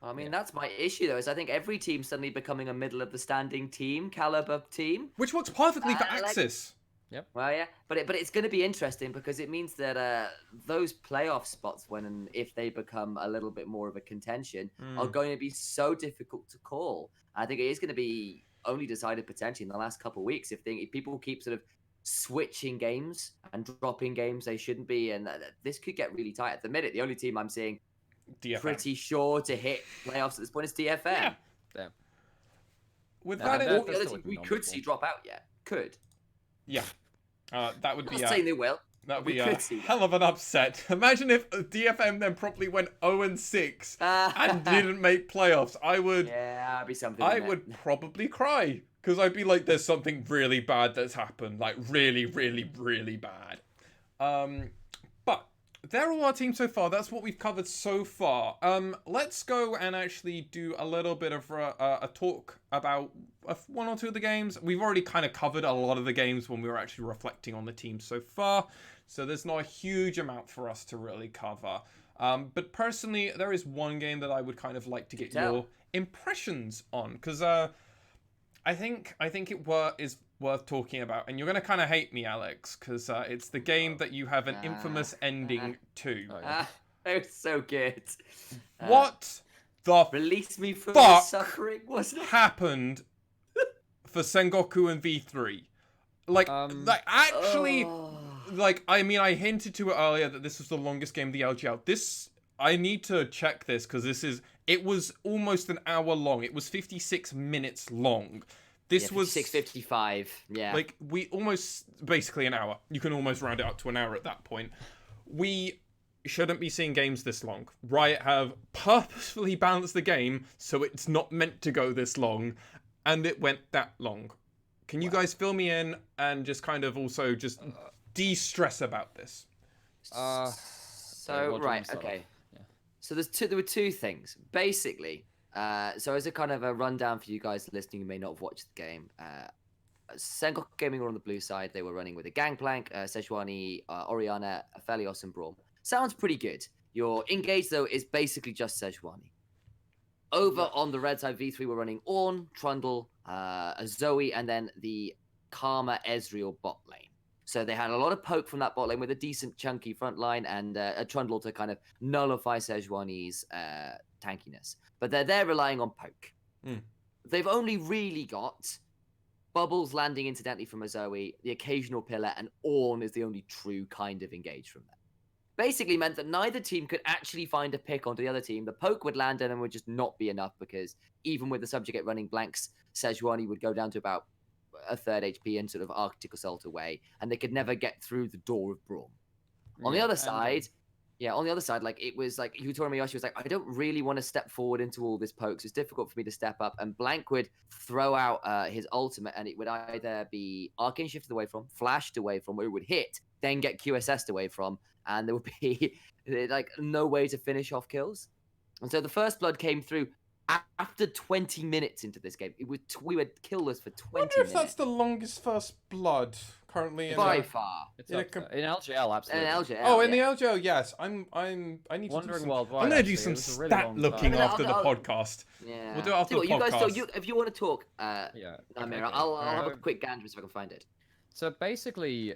I mean, that's my issue, though, is I think every team suddenly becoming a middle of the standing team, caliber team. Which works perfectly for AXZ. Yep. Well, yeah, but it's going to be interesting because it means that those playoff spots, when and if they become a little bit more of a contention, are going to be so difficult to call. I think it is going to be only decided potentially in the last couple of weeks. If people keep sort of switching games and dropping games they shouldn't be, and this could get really tight. At the minute, the only team I'm seeing DFM. pretty sure to hit playoffs at this point is DFM. Yeah. With All that, the other teams we could see drop out yet. Could. Yeah. That would I'm be. not saying they will. That would be a hell of an upset. Imagine if DFM then probably went 0-6 and didn't make playoffs. Yeah, that'd be something. I would probably cry because I'd be like, "There's something really bad that's happened, like really, really, really bad." But they're all our teams so far. That's what we've covered so far. Let's go and actually do a little bit of a talk about one or two of the games. We've already kind of covered a lot of the games when we were actually reflecting on the teams so far. So there's not a huge amount for us to really cover. But personally, there is one game that I would kind of like to get your impressions on, because I think it is worth talking about, and you're gonna kind of hate me, Alex, because it's the game that you have an infamous ending to. It was so good. What the release me from the suffering? Wasn't it? Happened for Sengoku and V3? Like actually. Like, I mean, I hinted to it earlier that this was the longest game of the LGL. I need to check this because it was almost an hour long. It was 56 minutes long. This was 6:55. Yeah. Like, basically an hour. You can almost round it up to an hour at that point. We shouldn't be seeing games this long. Riot have purposefully balanced the game so it's not meant to go this long, and it went that long. Can you guys fill me in and just kind of also just de-stress about this? Right, okay. Yeah. So there were two things. Basically, so as a kind of a rundown for you guys listening who may not have watched the game, Sengoku Gaming were on the blue side. They were running with a Gangplank, Sejuani, Oriana, Aphelios, and Braum. Sounds pretty good. Your engage, though, is basically just Sejuani. Over on the red side, V3 were running Ornn, Trundle, a Zoe, and then the Karma Ezreal bot lane. So they had a lot of poke from that bot lane with a decent chunky front line and a Trundle to kind of nullify Sejuani's tankiness. But they're relying on poke. They've only really got Bubbles landing incidentally from a Zoe, the occasional pillar, and Ornn is the only true kind of engage from them. Basically meant that neither team could actually find a pick onto the other team. The poke would land and it would just not be enough because even with the subjugate running blanks, Sejuani would go down to about a third HP and sort of Arctic Assault away, and they could never get through the door of Braum. On the other side, like it was like Yutori Miyoshi was like, I don't really want to step forward into all this pokes. It's difficult for me to step up. And Blank would throw out his ultimate, and it would either be Arcane Shifted away from, flashed away from, or it would hit, then get QSS'd away from, and there would be like no way to finish off kills. And so the first blood came through after 20 minutes into this game. We were killless for 20 minutes. I wonder if that's the longest first blood currently in by far. It's in LJL, absolutely. In LJL, oh, in the LJL, yes. I need Wondering to do some, worldwide, I'm going to do actually. some It was a really stat long looking time. after the podcast. Yeah. We'll do it after the You guys, podcast. if you want to talk, Yeah. Namira, I'll have a quick gander if I can find it. So basically,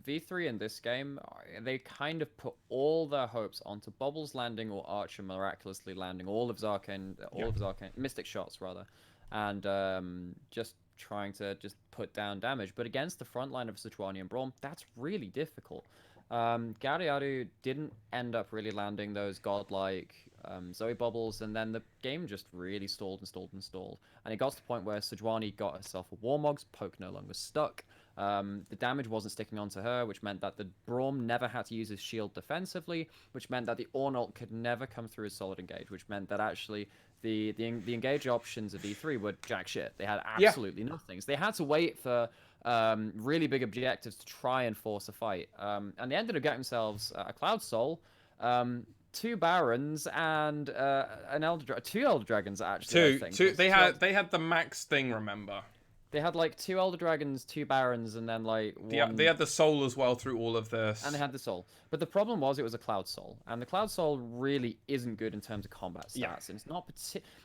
V3 in this game, they kind of put all their hopes onto Bubbles landing or Archer miraculously landing all of his arcane, Mystic shots rather, and just trying to just put down damage. But against the front line of Sejuani and Braum, that's really difficult. Gariaru didn't end up really landing those godlike Zoe bubbles, and then the game just really stalled. And it got to the point where Sejuani got herself a Warmogs, poke no longer stuck. The damage wasn't sticking onto her, which meant that the Braum never had to use his shield defensively, which meant that the Ornn ult could never come through as solid engage, which meant that actually the engage options of E3 were jack shit. They had absolutely nothing. So they had to wait for really big objectives to try and force a fight. And they ended up getting themselves a Cloud Soul, 2 Barons, and two Elder Dragons actually. Two. They had the max thing. Remember? They had like 2 Elder Dragons, 2 Barons, and then like one... Yeah, they had the Soul as well through all of this. And they had the Soul. But the problem was it was a Cloud Soul. And the Cloud Soul really isn't good in terms of combat stats. Yeah. And it's not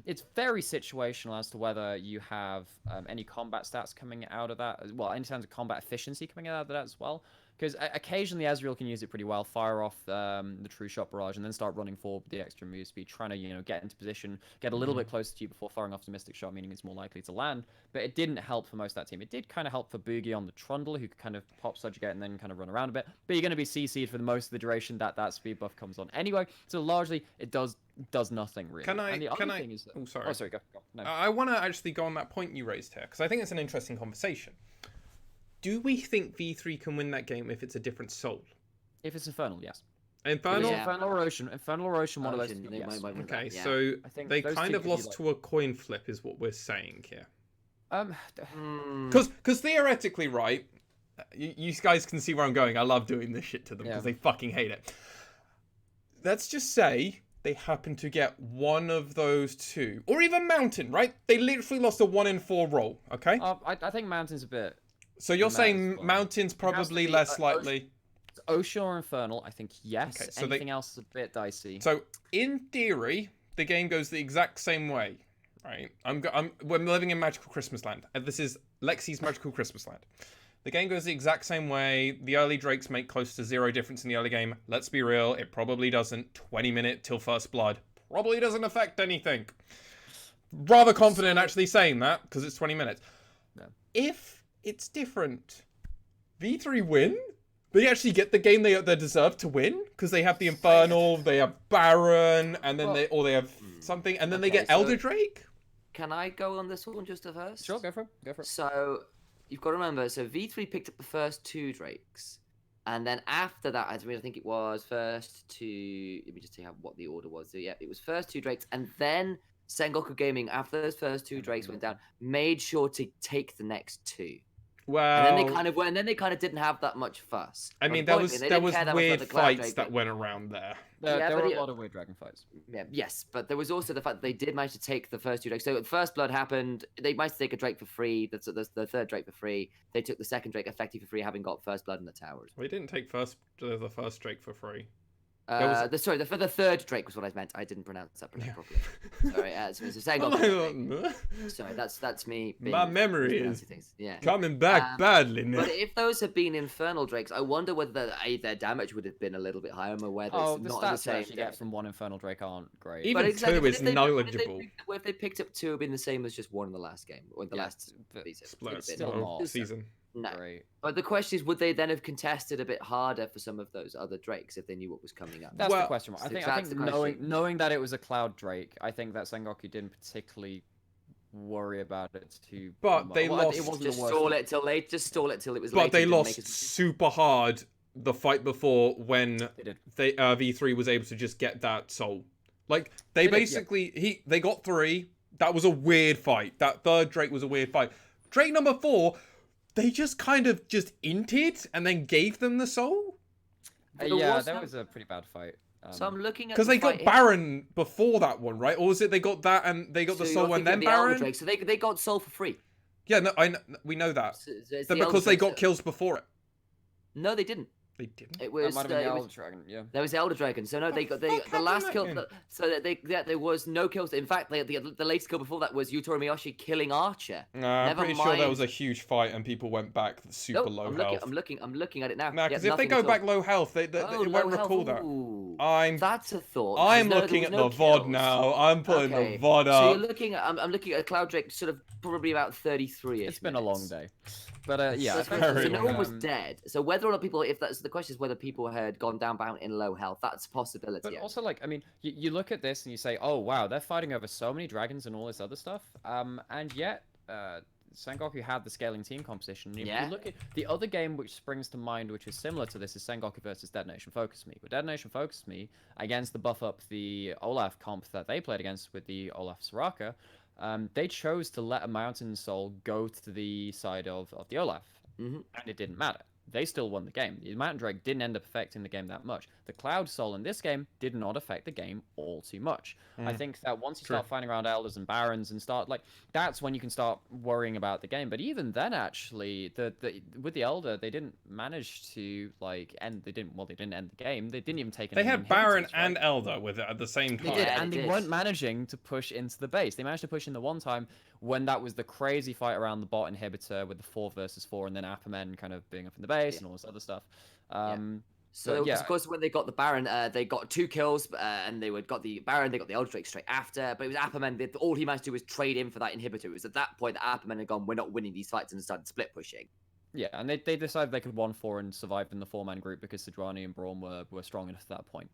it's very situational as to whether you have any combat stats coming out of that. Well, in terms of combat efficiency coming out of that as well. Because occasionally Ezreal can use it pretty well, fire off the True Shot Barrage, and then start running forward with the extra move speed, trying to, you know, get into position, get a little bit closer to you before firing off the Mystic Shot, meaning it's more likely to land. But it didn't help for most of that team. It did kind of help for Boogie on the Trundle, who could kind of pop Subjugate and then kind of run around a bit. But you're going to be CC'd for the most of the duration that speed buff comes on anyway. So largely, it does nothing really. Oh, sorry. Oh, sorry, go. No. I want to actually go on that point you raised here, because I think it's an interesting conversation. Do we think V3 can win that game if it's a different soul? If it's Infernal, yes. Infernal? Infernal or Ocean, one of those. Ocean, Yes. Okay, yeah. so I think they those kind two of could be lost like- to a coin flip is what we're saying here. Hmm. Because theoretically, right, you guys can see where I'm going. I love doing this shit to them because they fucking hate it. Let's just say they happen to get one of those two. Or even Mountain, right? They literally lost a 1 in 4 roll, okay? I think Mountain's a bit... So you're saying as well. Mountain's probably less likely... Ocean or Infernal, I think yes. Okay, so anything else is a bit dicey. So, in theory, the game goes the exact same way, right? We're living in Magical Christmas Land. And this is Lexi's Magical Christmas Land. The game goes the exact same way. The early Drakes make close to 0 difference in the early game. Let's be real, it probably doesn't. 20-minute till first blood probably doesn't affect anything. Rather confident actually saying that, because it's 20 minutes. Yeah. If it's different, V3 win? They actually get the game they deserve to win, because they have the Infernal, they have Baron, and then they have something, and then they get Elder Drake? Can I go on this one just at first? Sure, go for it. So, you've got to remember, so V3 picked up the first 2 Drakes. And then after that, I think it was first 2... Let me just see what the order was. So, yeah, it was first 2 Drakes. And then Sengoku Gaming, after those first 2 Drakes went down, made sure to take the next 2. Well, and then they kind of didn't have that much fuss. I mean, there was weird fights that went around there. There were a lot of weird dragon fights. Yeah, yes, but there was also the fact that they did manage to take the first 2 Drakes. So the first blood happened. They managed to take a Drake for free. The 3rd Drake for free. They took the 2nd Drake effectively for free, having got first blood in the towers. We didn't take the first Drake for free. The 3rd Drake was what I meant. I didn't pronounce that properly. Sorry, so Sengoku. Sorry, that's me. My memory is yeah. coming back badly now. But if those had been Infernal Drakes, I wonder whether their damage would have been a little bit higher. I'm aware that it's the not stats the same. you get from one Infernal Drake aren't great. Even exactly, 2 is negligible. If they picked up 2, it'd been the same as just 1 in the last game, or in the last season. Split still not season. No. Great. But the question is, would they then have contested a bit harder for some of those other Drakes if they knew what was coming up? That's the question mark. I That's think knowing that it was a Cloud Drake, I think that Sengoku didn't particularly worry about it too. But they lost. It wasn't just stall it till it was. But they lost super hard the fight before when they V3 was able to just get that soul. Like they basically they got 3. That was a weird fight. That 3rd Drake was a weird fight. Drake number 4, they just kind of inted and then gave them the soul. That was a pretty bad fight. So I'm looking at because they got Baron before that one, right? Or was it they got that and they got the soul and then Baron? Drake. So they got soul for free. Yeah, no, we know that. So because they got kills before it. No, they didn't. They didn't. It was that might have been the Elder Dragon. Yeah. There was Elder Dragon. So no, they got the last kill. So there was no kills. In fact, the latest kill before that was Yutori Miyoshi killing Archer. I'm pretty sure there was a huge fight and people went back super low health. I'm looking at it now. Nah, because if they go back low health, they won't recall that. That's a thought. I'm looking at the VOD now. I'm putting the VOD up. So you're looking at. I'm looking at a Cloud Drake, sort of probably about 33. It's been a long day. But yeah, so no one was dead. So whether or not people, the question is whether people had gone down bound in low health. That's a possibility. But also, like, I mean, you look at this and you say, oh wow, they're fighting over so many dragons and all this other stuff. And yet, Sengoku had the scaling team composition. If you look at the other game which springs to mind, which is similar to this, is Sengoku versus Dead Nation Focus Me. But Dead Nation Focus Me, against the buff up the Olaf comp that they played against with the Olaf Soraka, they chose to let a Mountain Soul go to the side of the Olaf, and it didn't matter. They still won the game. The Mountain Drake didn't end up affecting the game that much. The Cloud Soul in this game did not affect the game all too much. I think that once you start finding around Elders and Barons and start, like, that's when you can start worrying about the game. But even then, actually, with the Elder, they didn't manage to, like, they didn't end the game. They didn't even take any They had Baron and Elder with it at the same time. They did, and they weren't managing to push into the base. They managed to push in the one time when that was the crazy fight around the bot inhibitor with the 4 versus 4 and then Appermen kind of being up in the base. place and all this other stuff. So, yeah. of course, when they got the Baron, they got 2 kills, and got the Baron, they got the Elder Drake straight after. But it was Apperman. All he managed to do was trade in for that inhibitor. It was at that point that Apperman had gone, we're not winning these fights, and started split pushing. Yeah, and they decided they could 1-4 and survive in the 4-man group because Sejuani and Braum were strong enough at that point.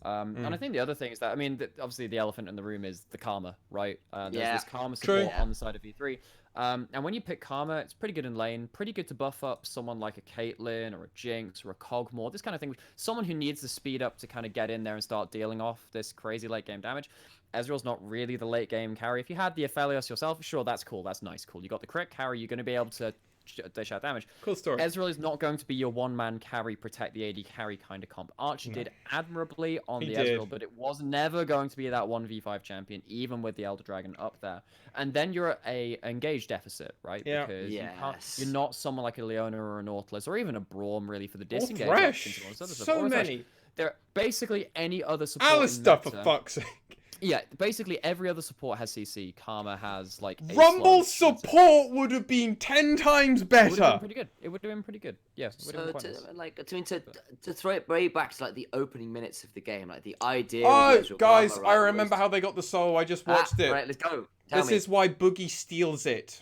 And I think the other thing is that, I mean, obviously the elephant in the room is the Karma, right? There's this Karma support on the side of V3. And when you pick Karma, it's pretty good in lane, pretty good to buff up someone like a Caitlyn or a Jinx or a Kog'Maw, this kind of thing. Someone who needs the speed up to kind of get in there and start dealing off this crazy late game damage. Ezreal's not really the late game carry. If you had the Aphelios yourself, sure, that's cool, that's nice, cool. You got the crit carry, you're going to be able to dish out damage. Cool story. Ezreal is not going to be your one-man carry, protect the AD carry kind of comp. Archer did admirably on the Ezreal, but it was never going to be that 1v5 champion, even with the Elder Dragon up there. And then you're a engage deficit, right? Yeah. Because you're not someone like a Leona or a Nautilus or even a Braum really for the disengage. Thresh. So many. They're basically any other support. Alistair, for fuck's sake. Yeah, basically every other support has CC. Karma has like Rumble support would have been 10 times better. It would have been pretty good. It would have been pretty good. Yeah. So to throw it way back to like the opening minutes of the game, like the idea. Oh, guys, I remember how they got the soul. I just watched it. Right, let's go. This is why Boogie steals it.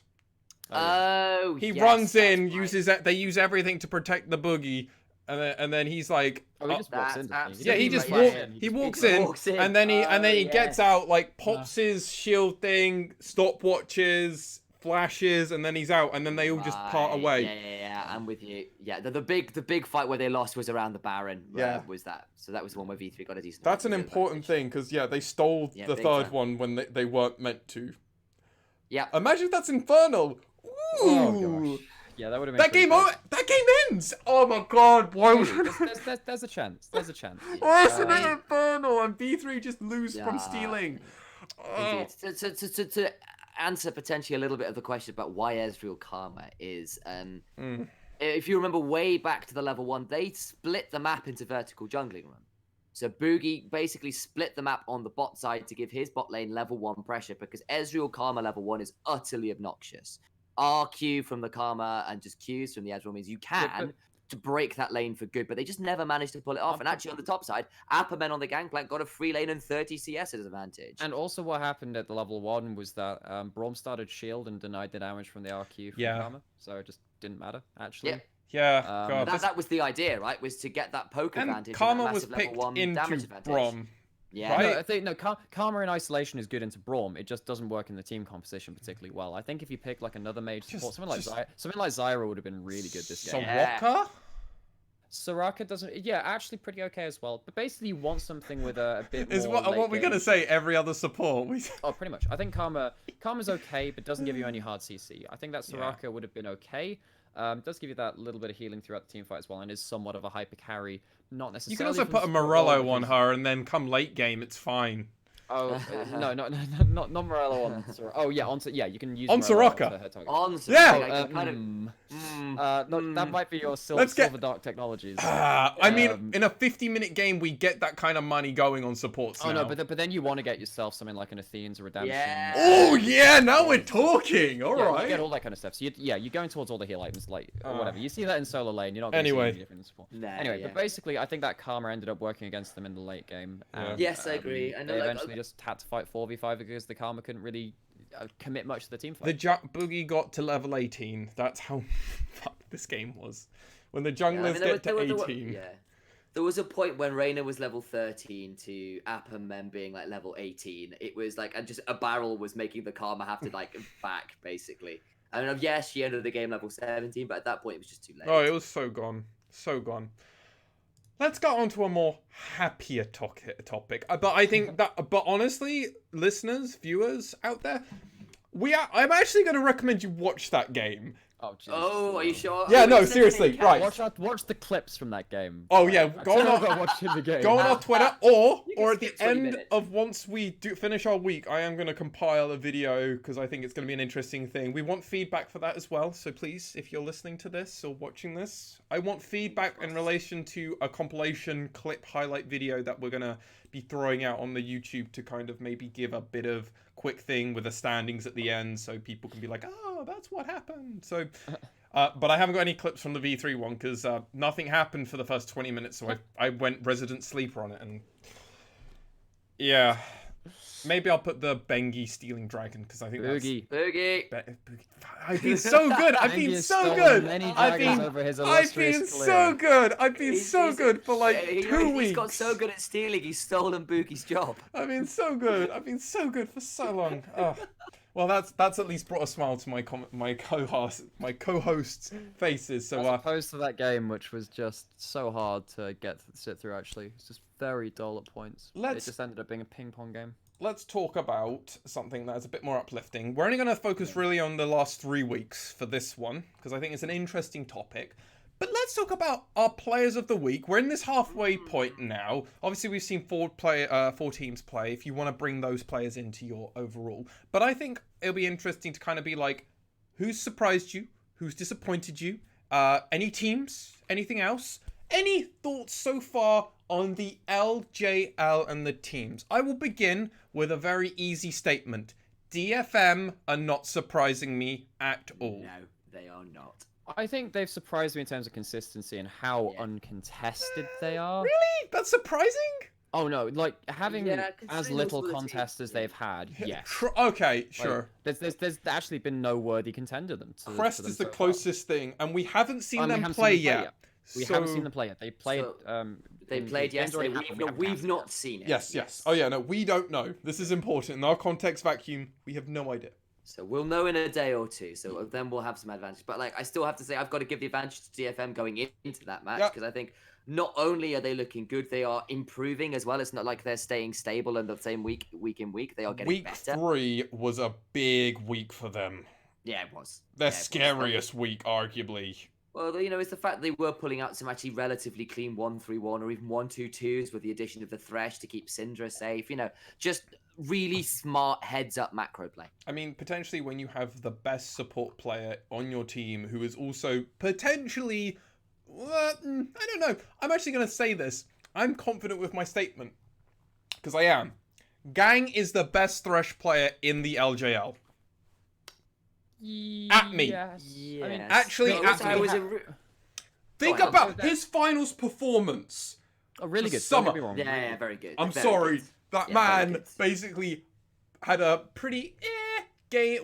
Oh, he runs in, uses it. They use everything to protect the Boogie. And then he's like, he just walks in. Yeah, he just walks in, and then he gets out, like pops his shield thing, stopwatches, flashes, and then he's out, and then they all just part away. Yeah, I'm with you. Yeah, the big fight where they lost was around the Baron. Was that? So that was the one where V3 got a decent. That's an important thing because they stole the third one when they weren't meant to. Yeah. Imagine if that's Infernal. Ooh. Oh gosh. Yeah, that would have been. That game ends. Oh my god! Why would there's a chance. There's a chance. Why isn't it Infernal and V3 just lose from stealing? To answer potentially a little bit of the question about why Ezreal Karma is, if you remember way back to the level 1, they split the map into vertical jungling run. So Boogie basically split the map on the bot side to give his bot lane level 1 pressure because Ezreal Karma level 1 is utterly obnoxious. RQ from the Karma and just Qs from the Ezreal means you can to break that lane for good, but they just never managed to pull it off. And actually on the top side, Apperman on the gangplank got a free lane and 30 CS as advantage. And also what happened at the level 1 was that Braum started shield and denied the damage from the RQ from Karma, so it just didn't matter, actually. Yeah, that was the idea, right? Was to get that poke advantage. And Karma was picked into Braum. Yeah, right? No, I think Karma in isolation is good into Braum. It just doesn't work in the team composition particularly well. I think if you pick like another mage support, something like Zyra would have been really good this game. Soraka doesn't. Yeah, actually pretty okay as well. But basically, you want something with a bit more. What we're gonna say? Every other support. Oh, pretty much. I think Karma's okay, but doesn't give you any hard CC. I think that Soraka would have been okay. Does give you that little bit of healing throughout the team fight as well, and is somewhat of a hyper carry. Not necessarily. You can also put a Morello on her, and then come late game, it's fine. Oh no, not Morello on Soraka. Oh yeah, you can use on Soraka. That might be your silver dark technologies. I mean, in a 50-minute game, we get that kind of money going on supports. Oh no, but then you want to get yourself something like an Athene's Redemption. Yeah. Oh yeah, now we're talking. All right. You get all that kind of stuff. So you're going towards all the heal items, like whatever. You see that in solo lane. You're not going to see any different in support. But basically, I think that Karma ended up working against them in the late game. Yes, I agree. And they eventually just had to fight 4v5 because the Karma couldn't really commit much to the team fight. The Boogie got to level 18. That's how fucked this game was. When the junglers get to 18. There was a point when Reyna was level 13 to Apperman being like level 18. It was like, and just a barrel was making the Karma have to like back, basically. I mean, yes, she ended the game level 17, but at that point it was just too late. Oh, it was so gone. So gone. Let's get on to a more happier topic. But I think that, but honestly, listeners, viewers out there, I'm actually going to recommend you watch that game. Oh, Jesus. Oh, are you sure? Yeah, no, seriously, right. Watch the clips from that game. Oh yeah, go on our Twitter, or at the end of once we finish our week, I am going to compile a video because I think it's going to be an interesting thing. We want feedback for that as well, so please, if you're listening to this or watching this, I want feedback in relation to a compilation clip highlight video that we're going to be throwing out on the YouTube to kind of maybe give a bit of quick thing with the standings at the end so people can be like, oh, that's what happened. So But I haven't got any clips from the V3 one because nothing happened for the first 20 minutes, so I went resident sleeper on it, and yeah. Maybe I'll put the Bengi stealing dragon because I think Boogie. Boogie. I've been so good. I've been so good. I've been so good. I've been so good for like 2 weeks. He's got so good at stealing. He's stolen Boogie's job. I've been so good. I've been so good for so long. Oh. Well, that's at least brought a smile to my co-hosts' faces. So as opposed to that game, which was just so hard to sit through. Actually, it's just very dull at points. It just ended up being a ping pong game. Let's talk about something that is a bit more uplifting. We're only going to focus really on the last 3 weeks for this one, because I think it's an interesting topic. But let's talk about our players of the week. We're in this halfway point now. Obviously, we've seen 4 teams play, if you want to bring those players into your overall. But I think it'll be interesting to kind of be like, who's surprised you? Who's disappointed you? Any teams? Anything else? Any thoughts so far on the LJL and the teams? I will begin with a very easy statement. DFM are not surprising me at all. No, they are not. I think they've surprised me in terms of consistency and how uncontested they are. Really? That's surprising? Oh no, like having as little contest as they've had, yes. Okay, sure. There's actually been no worthy contender to them. Crest is the closest thing, and we haven't seen them play yet. We haven't seen them play yet. They played. They played yesterday. We've not seen it. Yes. Oh yeah, no, we don't know. This is important. In our context vacuum, we have no idea. So we'll know in a day or two. So then we'll have some advantage. But like, I still have to say, I've got to give the advantage to DFM going into that match because I think not only are they looking good, they are improving as well. It's not like they're staying stable and the same week in week. They are getting better. Week 3 was a big week for them. Yeah, it was. Their scariest week, arguably. Well, it's the fact they were pulling out some actually relatively clean 1-3-1 or even 1-2-2s with the addition of the Thresh to keep Syndra safe. Just really smart heads-up macro play. I mean, potentially when you have the best support player on your team who is also potentially... I don't know. I'm actually going to say this. I'm confident with my statement. Because I am. Gang is the best Thresh player in the LJL. At me. Yes. Yes. I mean, actually, think about his finals performance. Oh, really good. Summer. Don't get me wrong. Yeah, very good. I'm very sorry. good. That Yeah, man basically had a pretty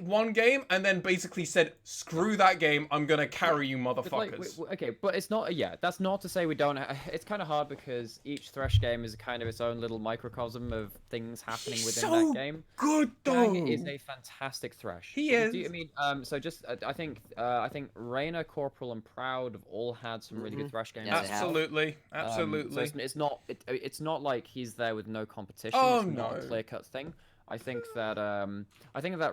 one game and then basically said, screw that game, I'm going to carry you motherfuckers. But it's not, that's not to say we don't, it's kind of hard because each Thresh game is kind of its own little microcosm of things happening within that game. Good though. Gang is a fantastic Thresh. He is. I mean, so just, I think Reyna, Corporal, and Proud have all had some really good Thresh games. Absolutely. So it's not like he's there with no competition. Oh, it's not a clear-cut thing. I think that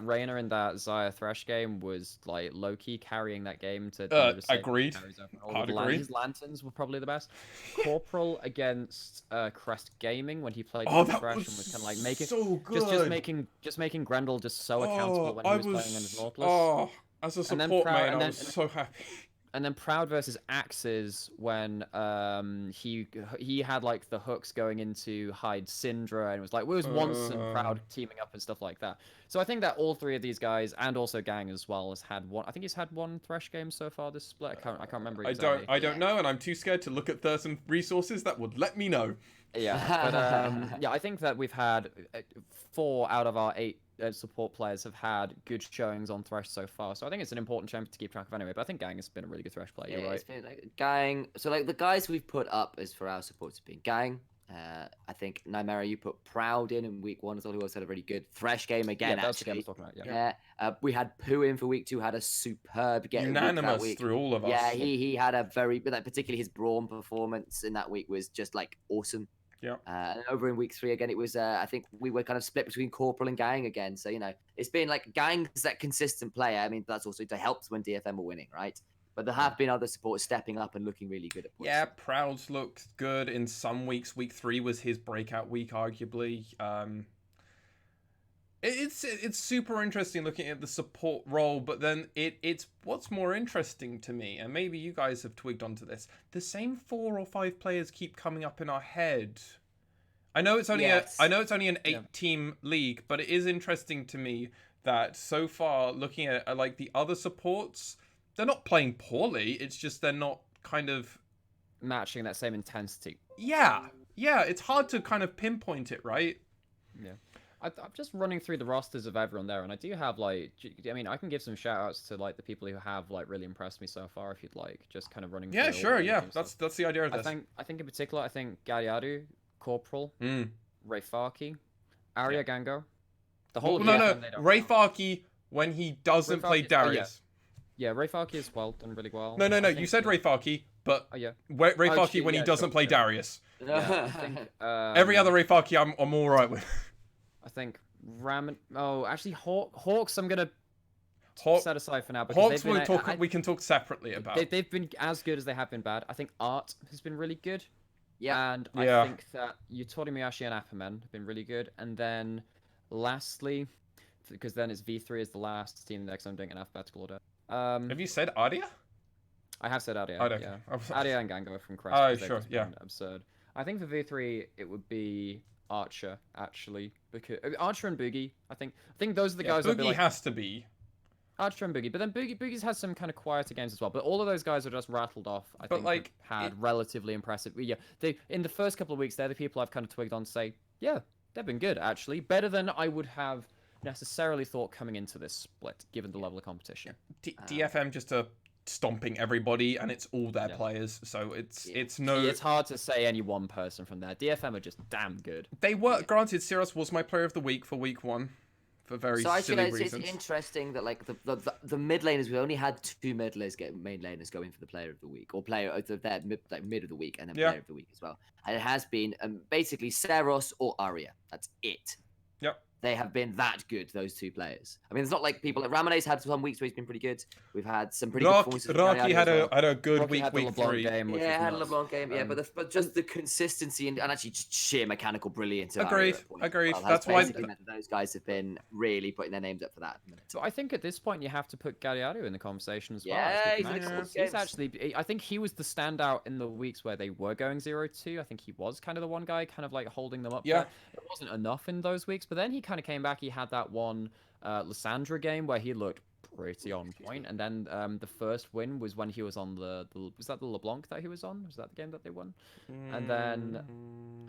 Reyna in that Xayah Thresh game was like low-key carrying that game to agreed. I'd agree. His lanterns were probably the best. Corporal against Crest Gaming when he played with Thresh and was kind of like making so good. just making Grendel just so accountable when he was playing on his Nautilus. Oh, as a support man, I was so happy. And then Proud versus Axes when he had like the hooks going into hide Syndra and it was like we was once and Proud teaming up and stuff like that. So I think that all 3 of these guys and also Gang as well has had one. I think he's had 1 Thresh game so far this split. I can't remember exactly. I don't know, and I'm too scared to look at certain resources that would let me know. Yeah, but I think that we've had 4 out of our 8 support players have had good showings on Thresh so far, so I think it's an important champion to keep track of anyway. But I think Gang has been a really good Thresh player. You're right. It's been like Gang. So like the guys we've put up as for our supports have been Gang. I think Nymera, you put Proud in week 1 as well, who also had a really good Thresh game again. Yeah, that's the game I was talking about. We had Pooh in for week 2, had a superb game. Unanimous through all of us. Yeah, he had a very, particularly his Braum performance in that week was just like awesome. Yeah. And over in week 3 again, it was I think we were kind of split between Corporal and Gang again. So it's been like Gang's that consistent player. I mean, that's also to help when DFM are winning, right? But there have been other supporters stepping up and looking really good at points. Yeah, Proud's looked good in some weeks. Week 3 was his breakout week, arguably. It's super interesting looking at the support role, but then it's what's more interesting to me, and maybe you guys have twigged onto this. The same 4 or 5 players keep coming up in our head. I know it's only an 8-team league, but it is interesting to me that so far, looking at like the other supports, they're not playing poorly. It's just they're not kind of matching that same intensity. Yeah, it's hard to kind of pinpoint it, right? Yeah. I'm just running through the rosters of everyone there, and I do have, like, I mean, I can give some shout-outs to, like, the people who have, like, really impressed me so far, if you'd like, just kind of running Yeah, through sure, all yeah, the that's stuff. the idea of this. I think in particular, I think Galliardo, Corporal, Rayfaki, Arya Gango, the whole of no, DFM, they don't Ray count. Farkey when he doesn't play Darius. Yeah, Rayfaki as well, done really well. No, you said Ray Farkey, but Oh, yeah. Ray Farkey when he doesn't play Darius. Yeah, I think, Every other Ray Farkey I'm all right with. I think actually Hawks I'm gonna set aside for now because Hawks we can talk separately about. They've been as good as they have been bad. I think Art has been really good. Yeah. And I think that Yutori Miyashi and Appaman have been really good. And then lastly, because then it's V3 is the last team next I'm doing in alphabetical order. Have you said Arya? I have said Arya. Okay. Yeah. Arya and Gango from Crest. Oh, sure, yeah. Absurd. I think for V3 it would be Archer actually, because Archer and Boogie. I think those are the guys. Boogie has to be. Archer and Boogie, but then Boogie's has some kind of quieter games as well. But all of those guys are just rattled off. I think like had relatively impressive. Yeah, they in the first couple of weeks, they're the people I've kind of twigged on to say, yeah, they've been good actually, better than I would have necessarily thought coming into this split, given the level of competition. DFM just stomping everybody, and it's all their players, so it's no. It's hard to say any one person from there. DFM are just damn good. They were granted. Sirius was my player of the week for week 1. For very silly reasons. It's interesting that like the mid laners, we only had 2 main laners going for the player of the week, or player of mid of the week, and then player of the week as well. And it has been basically Seros or Arya. That's it. Yep. They have been that good, those 2 players. I mean, it's not like people like Ramane's had some weeks where he's been pretty good. We've had some pretty good performances. Rocky had a good week 3. Game, had a LeBlanc game. Yeah, but just the consistency and actually just sheer mechanical brilliance. Agreed. Well, that's why those guys have been really putting their names up for that. So I think at this point you have to put Galliardo in the conversation as well. Yeah, he's actually. I think he was the standout in the weeks where they were going 0-2. I think he was kind of the one guy, kind of like holding them up. Yeah, there. It wasn't enough in those weeks, but then he kind of came back. He had that one Lysandra game where he looked pretty on point, and then the first win was when he was on was that the LeBlanc that he was on? Was that the game that they won? And then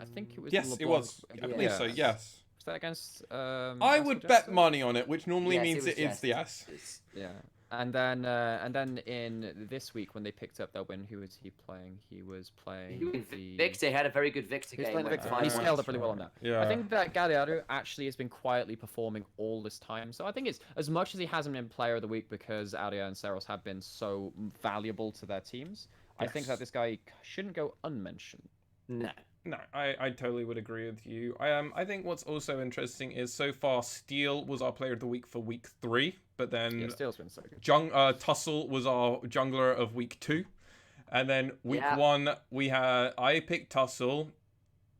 I think it was yes, LeBlanc. It was. I believe so. Yes. Was that against? I would bet money on it, which normally means it is the yes. Yeah. And then in this week when they picked up their win, who was he playing? He was playing Victor. He had a very good Victor game. He scaled up really well on that. Yeah. I think that Galliardo actually has been quietly performing all this time. So I think it's as much as he hasn't been player of the week because Arya and Seros have been so valuable to their teams. Yes. I think that this guy shouldn't go unmentioned. No, I totally would agree with you. I think what's also interesting is so far Steel was our player of the week for week 3, but then Steel's been so good. Tussle was our jungler of week 2, and then week 1 I picked Tussle,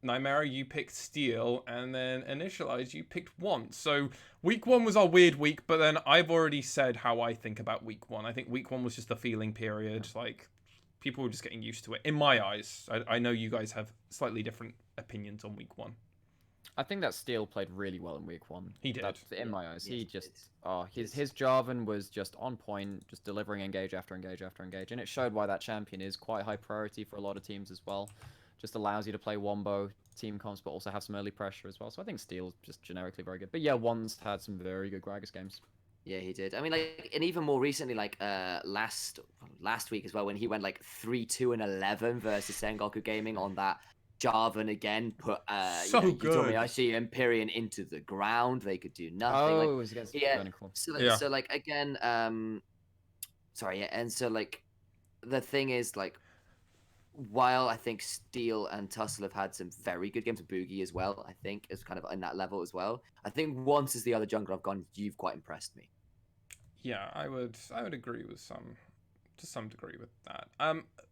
Nymera you picked Steel, and then Initialize you picked Want. So week 1 was our weird week, but then I've already said how I think about week 1. I think week 1 was just a feeling period, like. People were just getting used to it. In my eyes, I know you guys have slightly different opinions on week 1. I think that Steel played really well in week 1. He did. In my eyes, he just his Jarvan was just on point, just delivering engage after engage after engage, and it showed why that champion is quite high priority for a lot of teams as well. Just allows you to play wombo team comps, but also have some early pressure as well. So I think Steel's just generically very good. But yeah, Wan's had some very good Gragas games. Yeah, he did. I mean, like, and even more recently, like last week as well, when he went like 3-2-11 versus Sengoku Gaming on that Jarvan again, put so good. I see Empyrean into the ground. They could do nothing. Oh, like, it was against Cool. So like again, and so like the thing is like, while I think Steel and Tussle have had some very good games, Boogie as well, I think is kind of in that level as well. I think once is the other jungler I've gone, you've quite impressed me. Yeah, I would agree with to some degree with that.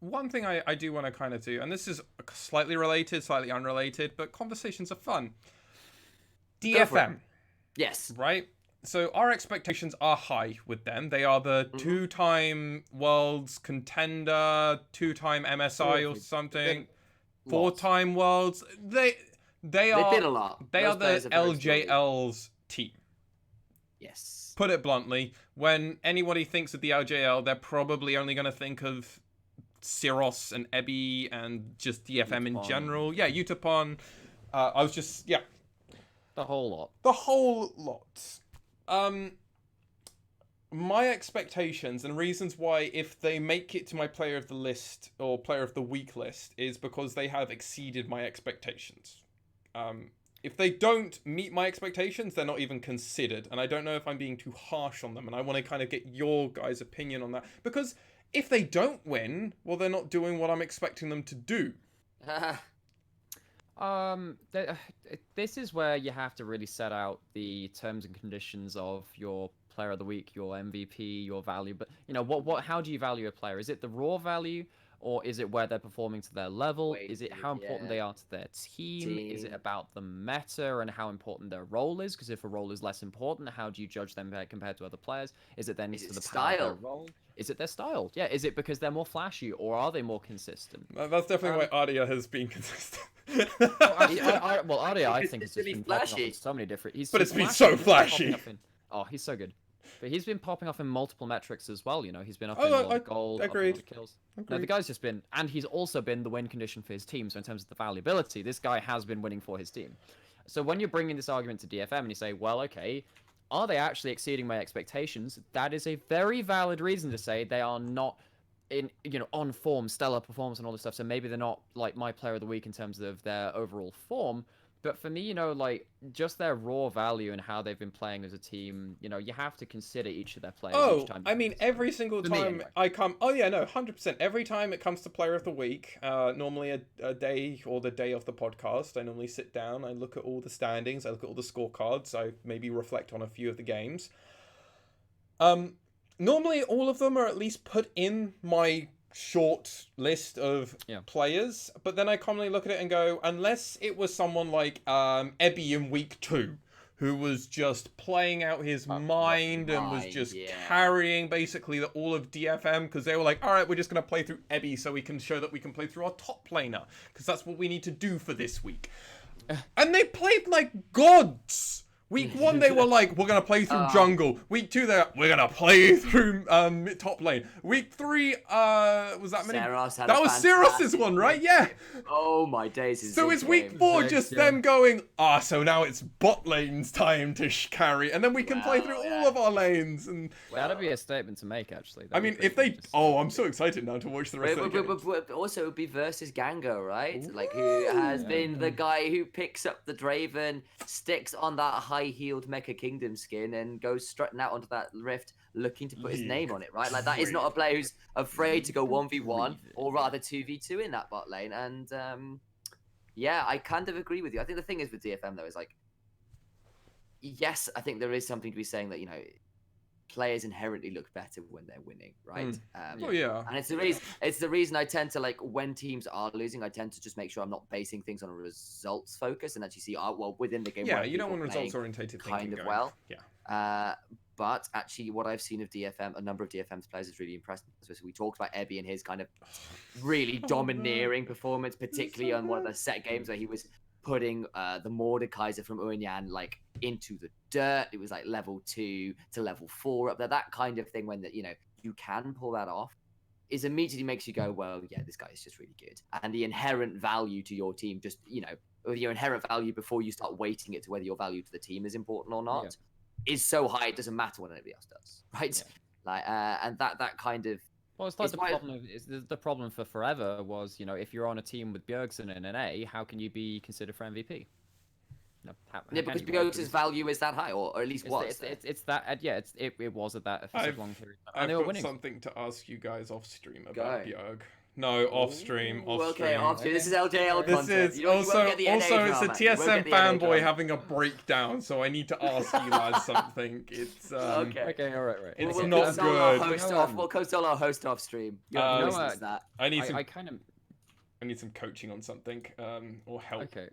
One thing I do want to kind of do, and this is slightly related, slightly unrelated, but conversations are fun. DFM. Yes. Right? So our expectations are high with them. They are the 2-time Worlds contender, 2-time MSI or something, 4-time Worlds. They did a lot. They are the LJL's team. Yes. Put it bluntly, when anybody thinks of the LJL, they're probably only going to think of Siros and Ebby and just DFM in Utapon. general. Yeah, Utapon. I was just, yeah. The whole lot. The whole lot. My expectations and reasons why, if they make it to my player of the list or player of the week list, is because they have exceeded my expectations. If they don't meet my expectations, they're not even considered. And I don't know if I'm being too harsh on them. And I want to kind of get your guys' opinion on that. Because if they don't win, well, they're not doing what I'm expecting them to do. This is where you have to really set out the terms and conditions of your player of the week, your MVP, your value. But you know, how do you value a player? Is it the raw value, or is it where they're performing to their level? Is it how important they are to their team? Is it about the meta and how important their role is? Because if a role is less important, how do you judge them compared to other players? Is it then to the power of their role? Is it their style? Yeah. Is it because they're more flashy, or are they more consistent? That's definitely why Ardia has been consistent. Ardia, I think, has just been popping off in so many different. But it's been so flashy. Oh, he's so good. But he's been popping off in multiple metrics as well. You know, he's been up in a lot of gold, up in a lot of kills. No, the guy's just been, and he's also been the win condition for his team. So in terms of the valuability, this guy has been winning for his team. So when you're bringing this argument to DFM and you say, well, okay, are they actually exceeding my expectations? That is a very valid reason to say they are not in, on form, stellar performance and all this stuff. So maybe they're not like my player of the week in terms of their overall form. But for me, like just their raw value and how they've been playing as a team, you have to consider each of their players each time. I mean, every single time I come... Oh, yeah, no, 100%. Every time it comes to player of the week, normally a day or the day of the podcast, I normally sit down, I look at all the standings, I look at all the scorecards, I maybe reflect on a few of the games. Normally, all of them are at least put in my short list of players, but then I commonly look at it and go, unless it was someone like Ebby in week 2, who was just playing out his mind and was just carrying basically all of DFM, because they were like, all right, we're just going to play through Ebby so we can show that we can play through our top laner, because that's what we need to do for this week. And they played like gods. Week 1, they were like, we're going to play through jungle. Week 2, we're going to play through top lane. Week 3, was that many? That was Siros's one, right? Yeah. Oh, my days. So it's week 4, just them going, so now it's bot lane's time to carry. And then we can play through all of our lanes. And that'd be a statement to make, actually. I mean, if they... Oh, I'm so excited now to watch the rest of the game. But also, it would be versus Gango, right? Ooh, like, who has been the guy who picks up the Draven, sticks on that high-heeled Mecha Kingdom skin, and goes strutting out onto that rift looking to put his name on it, right? Like, that is not a player who's afraid to go 1v1, or rather 2v2 in that bot lane. And, yeah, I kind of agree with you. I think the thing is with DFM, though, is like, yes, I think there is something to be saying that, players inherently look better when they're winning, right? And it's the reason I tend to, like, when teams are losing, I tend to just make sure I'm not basing things on a results focus and actually see, within the game. Yeah, you don't want results orientated thinking kind of going. Well. Yeah. But actually, what I've seen of DFM, a number of DFM's players is really impressed. So we talked about Ebby and his kind of really domineering performance, particularly on one of the set games where he was putting the Mordekaiser from Uynyan like into the dirt. It was like level 2 to level 4 up there. That kind of thing, when you can pull that off, is immediately makes you go, well, yeah, this guy is just really good. And the inherent value to your team, just your inherent value before you start weighting it to whether your value to the team is important or not, is so high it doesn't matter what anybody else does, right? Like, and that kind of. Well, it's like the problem for forever was, if you're on a team with Bjergsen and an A, how can you be considered for MVP? No, because Bjergsen's value is that high, or at least was. It's that, it was at that for long period. I've got something to ask you guys off stream about Bjerg. No, off stream. Okay, off stream. This is LJL content. This is also it's a TSM fanboy having a breakdown, so I need to ask you guys something. It's okay, all right. It's not good. We'll console our host off stream. I need some coaching on something, or help. Okay.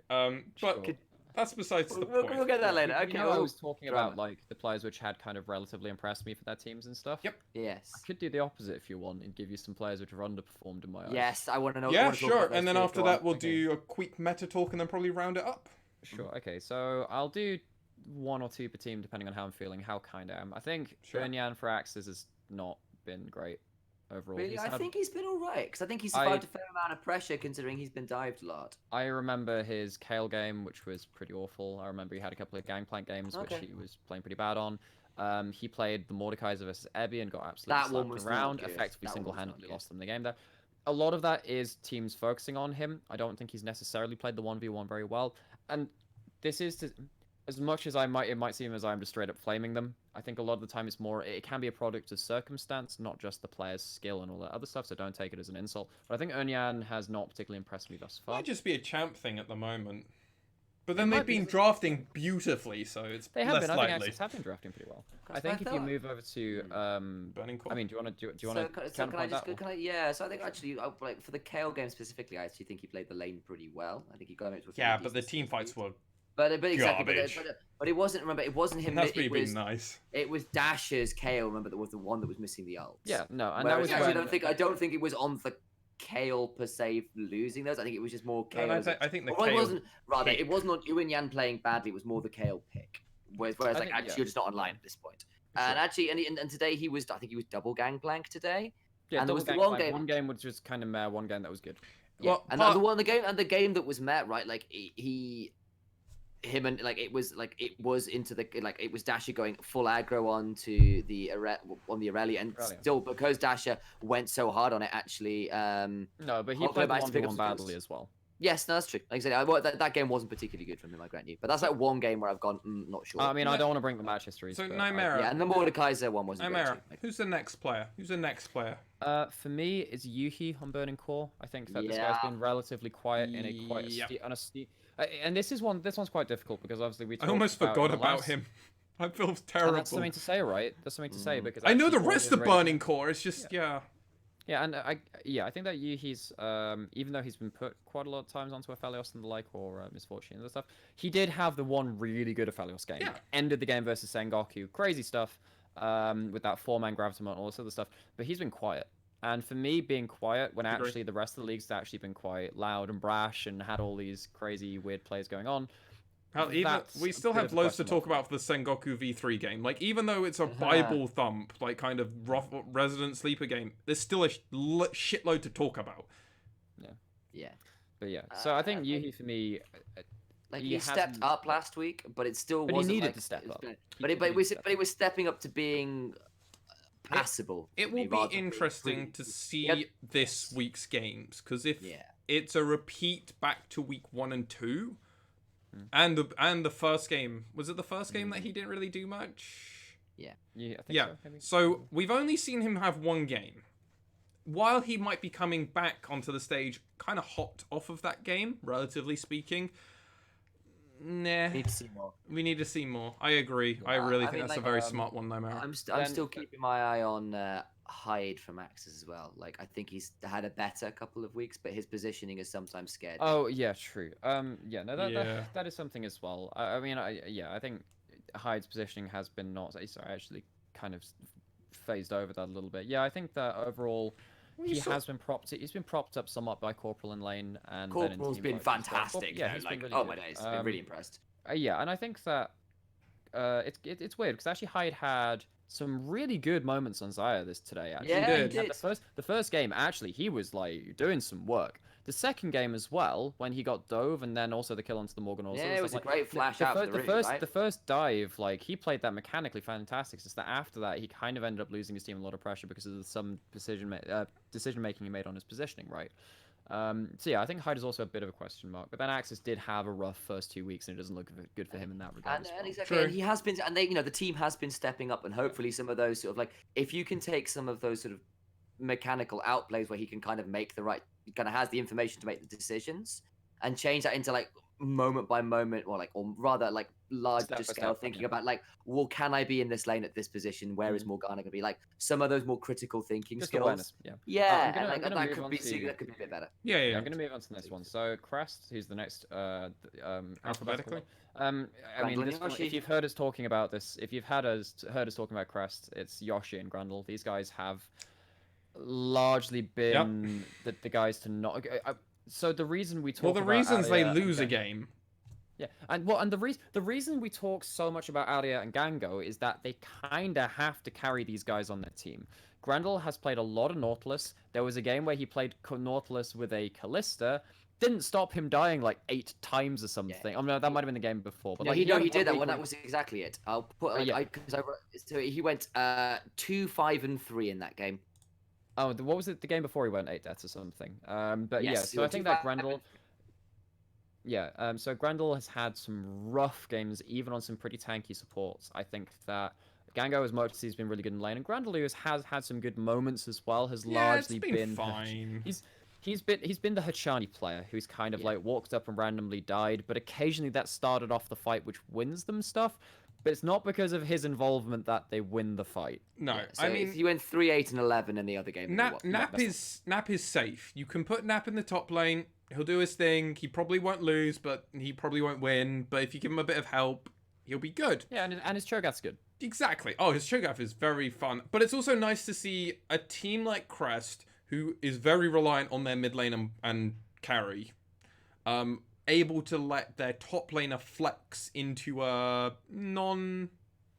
But that's besides the point. We'll get that later. Okay. I was talking about like the players which had kind of relatively impressed me for their teams and stuff. Yep. Yes. I could do the opposite if you want and give you some players which have underperformed in my eyes. Yes, I want to know. Yeah, sure. And then after that, we'll do a quick meta talk and then probably round it up. Sure. Okay. So I'll do one or two per team, depending on how I'm feeling, how kind I am. I think Sure. Earnyan for AXZ has not been great overall. Really, I think he's been all right because I think he I- survived a fair amount of pressure considering he's been dived a lot. I remember his Kale game, which was pretty awful. I remember he had a couple of Gangplank games, which Okay. he was playing pretty bad on. He played the Mordekaiser versus Ebby and got absolutely That one slapped was not around, good. effectively That one was not single-handedly good. lost them the game there. A lot of that is teams focusing on him. I don't think he's necessarily played the 1v1 very well. And this is as much as it might seem as I'm just straight up flaming them. I think a lot of the time it can be a product of circumstance, not just the player's skill and all that other stuff. So don't take it as an insult. But I think Earnyan has not particularly impressed me thus far. Might just be a champ thing at the moment. But then It they've might be. been drafting beautifully, so it's They have less been. I likely. think AXZ have been drafting pretty well. That's I think what I if you thought. move over to, Burning Core. I mean, do you want to So can I counterpoint just that? Or- yeah? So I think actually, like for the Kale game specifically, I actually think he played the lane pretty well. I think he got it to a Yeah, pretty but the decent team speed. fights were. But exactly, Garbage. but it wasn't. Remember, it wasn't him. That's It me being was nice. it was Dasher's Kale. Remember, that was the one that was missing the ults. Yeah, no, and Whereas that actually, was when, I don't think it was on the Kale per se losing those. I think it was just more Kale. And I think the Well, it Kale wasn't rather. pick. It wasn't on Ewan Yan playing badly. It was more the Kale pick. Whereas I like think, actually yeah. you're just not online at this point. Sure. And actually, and today he was. I think he was double gangplank today. yeah, and there double was the gang one fight. game- One game was just kind of meh. One game that was good. Yeah. Well, And part- the game that was met right, like him and like it was into the like it was Dasher going full aggro onto the Aurelia, and Aurelia. still because Dasher went so hard on it, actually. No, but he Hopefully played the managed to pick up 1v1 some badly kills. as well. Yes, no, that's true. Like I said, that game wasn't particularly good from him, I grant you. But that's like one game where I've gone, not sure. I mean, Yeah. I don't want to bring the match history. So, but Nightmare- yeah, and the Mordekaiser one wasn't great Amara, too. Like, who's the next player? Who's the next player? For me, it's Yuhi on Burning Core. I think that this Yeah. guy's been relatively quiet in a quite Yep. and this one's quite difficult because obviously we. I almost talked forgot in the about last- him. I feel And terrible. that's something to say, right? That's something to say because I know actually the all rest of rating- Burning Core. It's just yeah. Yeah, and I think that Yuhi's even though he's been put quite a lot of times onto Aphelios and the like, or Misfortune and other stuff, he did have the one really good Aphelios game. Yeah. Ended the game versus Sengoku, crazy stuff, with that 4-man Graviton and all this other stuff. But he's been quiet, and for me, being quiet when Agree. actually the rest of the league's actually been quite loud and brash and had all these crazy weird plays going on. Hell, even That's we a still bit have of a loads to question talk mark. about for the Sengoku V3 game. Like, even though it's a Bible thump, like kind of rough Resident Sleeper game, there's still a shitload to talk about. yeah, But yeah, so I think Uh, Yuhi for me, like he he stepped hasn't- up last week, but it still But he wasn't. needed like, to step it was up. gonna- He But did need to step it was stepping up to being passable. It for me, will be rather than interesting really- to see Yep. this week's games, because if Yeah. it's a repeat back to week 1 and 2, Hmm. and the first game, was it the first game that he didn't really do much? yeah, I think Yeah. so. Maybe. So we've only seen him have one game. While he might be coming back onto the stage kind of hot off of that game, relatively speaking, nah, Need to see more. we need to see more. I agree. I Yeah, really I think mean, that's a like, very smart one, no matter. I'm Then- still keeping my eye on Hyde from Axis as well. Like I think he's had a better couple of weeks, but his positioning is sometimes scared. Oh yeah, true. Yeah, no, Yeah. that is something as well. I mean, I think Hyde's positioning has been not. So I actually kind of phased over that a little bit. Yeah, I think that overall We he saw- has been propped. He's been propped up somewhat by Corporal in lane and then in Corporal's team been fights as well. fantastic. Yeah, though, he's like been really oh good. my days, been really impressed. Yeah, and I think that it's weird because actually Hyde had some really good moments on Zaya today. Actually, Yeah, he had did. the first game actually he was like doing some work. The second game as well, when he got dove and then also the kill onto the Morgan. Also, Yeah, it was a like, great flash the, out fir- for the the room, first right? the first dive, like he played that mechanically fantastic. It's just that after that he kind of ended up losing his team a lot of pressure because of some decision making he made on his positioning, right? So yeah, I think Hyde is also a bit of a question mark. But then Axis did have a rough first 2 weeks, and it doesn't look good for him in that regard. And, as and well. exactly, True. and he has been, and they, the team has been stepping up, and hopefully some of those sort of like, if you can take some of those sort of mechanical outplays where he can kind of make the right, he kind of has the information to make the decisions, and change that into like moment by moment, or rather like larger Step by scale step, thinking yeah. about like, well, can I be in this lane at this position? Where is Morgana gonna be? Like some of those more critical thinking Just skills. awareness, yeah. Yeah, I'm gonna- and like, I'm gonna that move could on be to- that could be a bit better. Yeah, I'm going to move on to the next one. So Crest, who's the next Alphabetically? I mean, Grandel this and one, Yoshi. if you've heard us talking about this, if you've heard us talking about Crest, it's Yoshi and Grandel. These guys have largely been the guys to not. So the reason we talk Well, the about reasons they Aria lose a and game Yeah, and the reason we talk so much about Aria and Gango is that they kinda have to carry these guys on their team. Grendel has played a lot of Nautilus. There was a game where he played Nautilus with a Callista. Didn't stop him dying like 8 times or something. Oh no, that might have been the game before. But No, like, he had did that week one. where- That was exactly it. I'll put yeah. so he went 2, 5, and 3 in that game. Oh, what was it? The game before he went 8 deaths or something. But yeah, Yes, he so I went think 2, that 5, Grendel. Yeah, so Grendel has had some rough games, even on some pretty tanky supports. I think that Gango, as much as he's been really good in lane, and Grendel has had some good moments as well. Has largely it's been fine. He's been the Hachani player who's kind of like walked up and randomly died, but occasionally that started off the fight, which wins them stuff. But it's not because of his involvement that they win the fight. No, Yeah, so I mean, if he went 3, 8, and 11 in the other game. Nap is safe. You can put Nap in the top lane. He'll do his thing. He probably won't lose, but he probably won't win. But if you give him a bit of help, he'll be good. Yeah, and his Cho'Gath's good. Exactly. Oh, his Cho'Gath is very fun. But it's also nice to see a team like Crest, who is very reliant on their mid lane and carry, able to let their top laner flex into a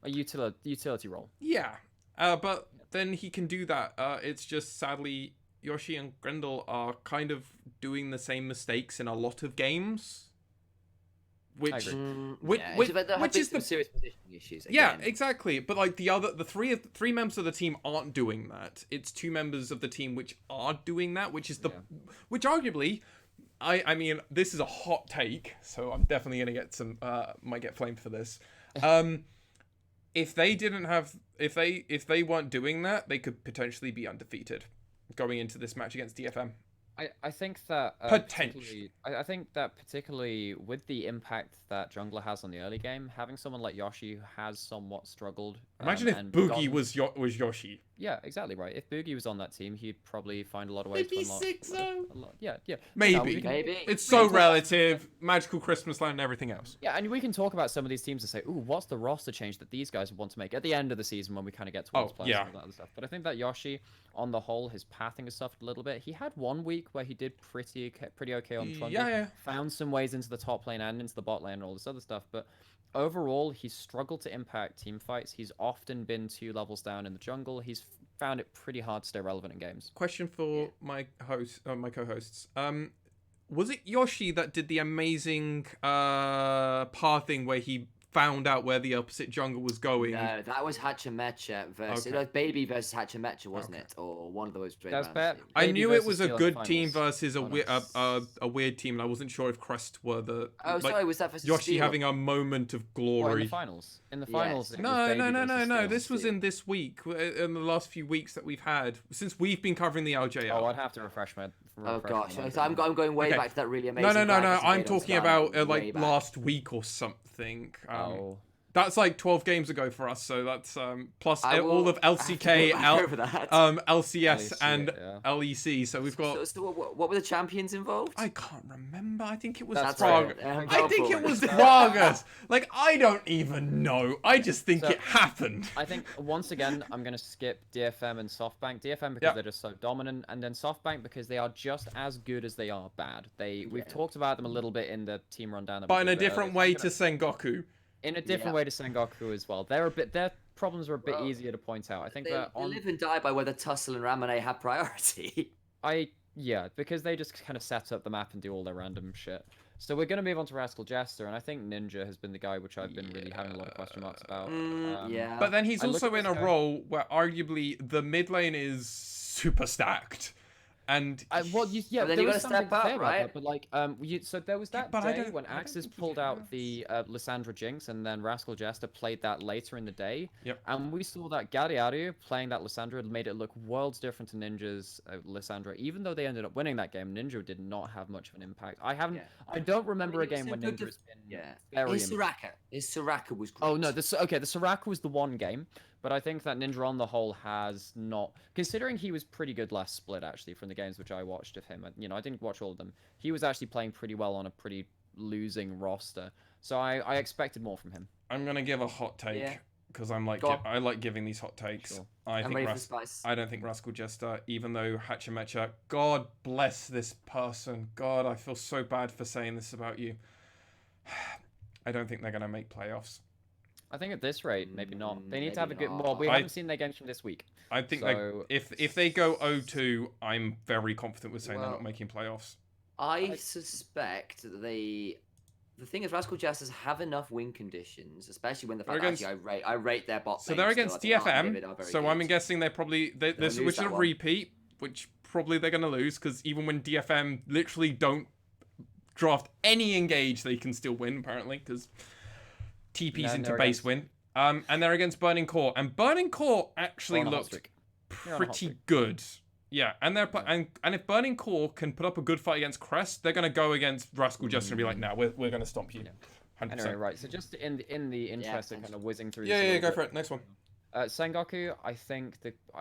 utility role. Yeah. But then he can do that. It's just sadly Yoshi and Grendel are kind of doing the same mistakes in a lot of games. Which is the serious positioning issues. Yeah, exactly. But like the three members of the team aren't doing that. It's 2 members of the team which are doing that, which is which arguably, I mean, this is a hot take, so I'm definitely gonna get some might get flamed for this. If they weren't doing that, they could potentially be undefeated going into this match against DFM. I think that potentially. I think that particularly with the impact that jungler has on the early game, having someone like Yoshi who has somewhat struggled. Imagine if Boogie was Yoshi. Yeah, exactly right. If Boogie was on that team, he'd probably find a lot of ways to unlock. 6-0. Yeah. Maybe. Maybe. It's so relative. Magical Christmas Land and everything else. Yeah, and we can talk about some of these teams and say, ooh, what's the roster change that these guys want to make at the end of the season when we kind of get towards players and all that other stuff. But I think that Yoshi, on the whole, his pathing has suffered a little bit. He had one week where he did pretty okay on Trundle. Yeah. Found some ways into the top lane and into the bot lane and all this other stuff, but overall, he's struggled to impact team fights. He's often been 2 levels down in the jungle. He's found it pretty hard to stay relevant in games. Question for my co-hosts. Was it Yoshi that did the amazing pathing where he found out where the opposite jungle was going? No, that was Hachimecha versus it was Baby versus Hachimecha, wasn't it? Or one of those. That's bad. I knew it was a good team versus a weird team, and I wasn't sure if Crest were the. Oh, sorry, was that versus Yoshi Steel? having a moment of glory? In the finals. In the finals. Yes. No. This was in this week, in the last few weeks that we've had since we've been covering the LJL. Oh, I'd have to refresh my. Oh gosh, I'm going way back to that really amazing. No. I'm talking about like last week or something. That's like 12 games ago for us, so that's plus all of LCK, LCS, and LEC. So we've got. So what were the champions involved? I can't remember. I think it was That's Prague. right. I think it was Pragas. Like, I don't even know. I just think it happened. I think once again I'm gonna skip DFM and SoftBank. DFM because they're just so dominant, and then SoftBank because they are just as good as they are bad. We've talked about them a little bit in the team rundown. But in a different way to Sengoku. In a different way to Sengoku as well. Their problems are a bit easier to point out. I think they live and die by whether Tussle and Ramune have priority. Because they just kind of set up the map and do all their random shit. So we're going to move on to Rascal Jester, and I think Ninja has been the guy which I've been really having a lot of question marks about. But then he's also in a role where arguably the mid lane is super stacked. And then you gotta step up, right? But like, so there was that day when AXZ pulled out the Lissandra Jinx, and then Rascal Jester played that later in the day. Yep. And we saw that Gariaru playing that Lissandra made it look worlds different to Ninja's Lissandra. Even though they ended up winning that game, Ninja did not have much of an impact. I don't remember a game when Ninja's been very. His Soraka was great. Oh no, the Soraka was the one game. But I think that Ninja on the whole has not, considering he was pretty good last split actually from the games which I watched of him. I didn't watch all of them. He was actually playing pretty well on a pretty losing roster. So I expected more from him. I'm gonna give a hot take because I like giving these hot takes. Sure. I don't think Rascal Jester, even though Hachimecha, God bless this person. God, I feel so bad for saying this about you. I don't think they're going to make playoffs. I think at this rate, maybe not. They need to have a Maybe good. Well, not. we haven't seen their games from this week. I think So if they go 0-2, I'm very confident with saying they're not Well, making playoffs. I suspect that the thing is, Rascal Justice have enough win conditions, especially when the fact against- actually I rate their bot. So they're against DFM. So I'm guessing guessing they're probably this lose which is that a one. repeat, which probably they're going to lose because even when DFM literally don't draft any engage, they can still win apparently because TP's No, into they're base against- win. And they're against Burning Core, and Burning Core actually on a hot looked streak. They're on a hot pretty streak. good. Yeah, and and if Burning Core can put up a good fight against Crest, they're gonna go against Rascal Justice and be like, "Nah, we're gonna stomp you." 100%. Anyway, right. So just in the interest of kind of whizzing through. Yeah, this a yeah, little go for bit, it. Next one. Sengoku, I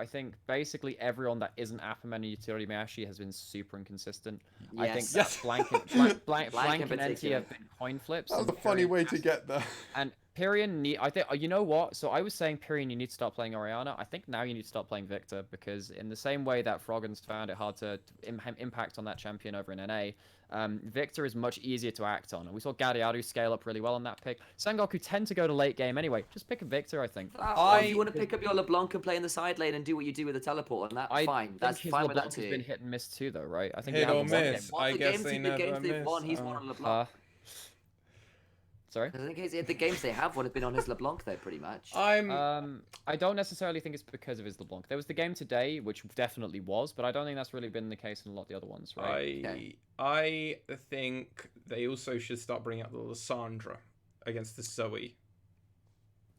think basically everyone that isn't Appleman and Utility Mashi has been super inconsistent. I think Yes. that Yes. Blank in and NT particular. have been coin flips. That was and a funny Pyrion way has to get there. And Pyrion, I think, you know what? So I was saying Pyrion, you need to start playing Oriana. I think now you need to start playing Victor because in the same way that Froggen's found it hard to impact on that champion over in NA, Victor is much easier to act on. And we saw Gadiadu scale up really well on that pick. Sengoku tend to go to late game anyway. Just pick a Victor, I think. If you want to pick up your LeBlanc and play in the side lane and do what you do with the teleport, and that's fine. That's his fine with that LeBlanc has too. been hit and miss too, though, right? I think Hit he or had one miss. game. I guess the they games never they've won, miss. he's won on LeBlanc. Sorry. I think the games they have would have been on his LeBlanc though, pretty much. I don't necessarily think it's because of his LeBlanc. There was the game today, which definitely was, but I don't think that's really been the case in a lot of the other ones, right? I think they also should start bringing out the Lissandra against the Zoe.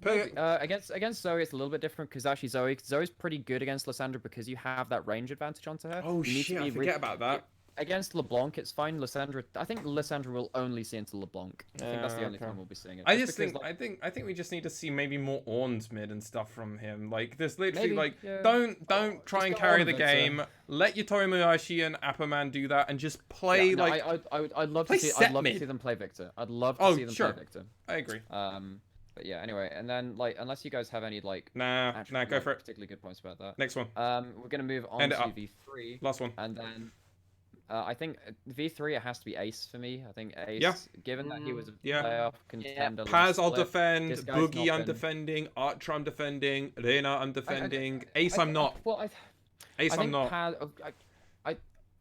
Against Zoe, it's a little bit different because actually Zoe's pretty good against Lissandra because you have that range advantage onto her. Oh You need to shit! be I forget about that. Against LeBlanc, it's fine. Lissandra, I think Lissandra will only see into LeBlanc. I think that's the only time we'll be seeing it. I Just just because, think I think we just need to see maybe more Orns mid and stuff from him. Like there's literally Maybe, yeah. don't try and go carry on, the but, game. Let your Tomoyashi and Apperman do that and just play I'd love play to see. set I'd love to mid. see them play Victor. I'd love to Oh, see them sure. play Victor. I agree. But yeah. Anyway, and then unless you guys have any Nah, go for it. particularly good points about that. Next one. We're gonna move on End to it up. V3. Last one. And then I think V3 it has to be Ace for me. I think Ace, Yeah. given that he was a Yeah. playoff contender. Paz, I'll split, defend. this guy's Boogie, not I'm been- defending. Archer, I'm defending. Reina, I'm defending. Ace, I'm not. Well, Ace, I I'm think not. Paz,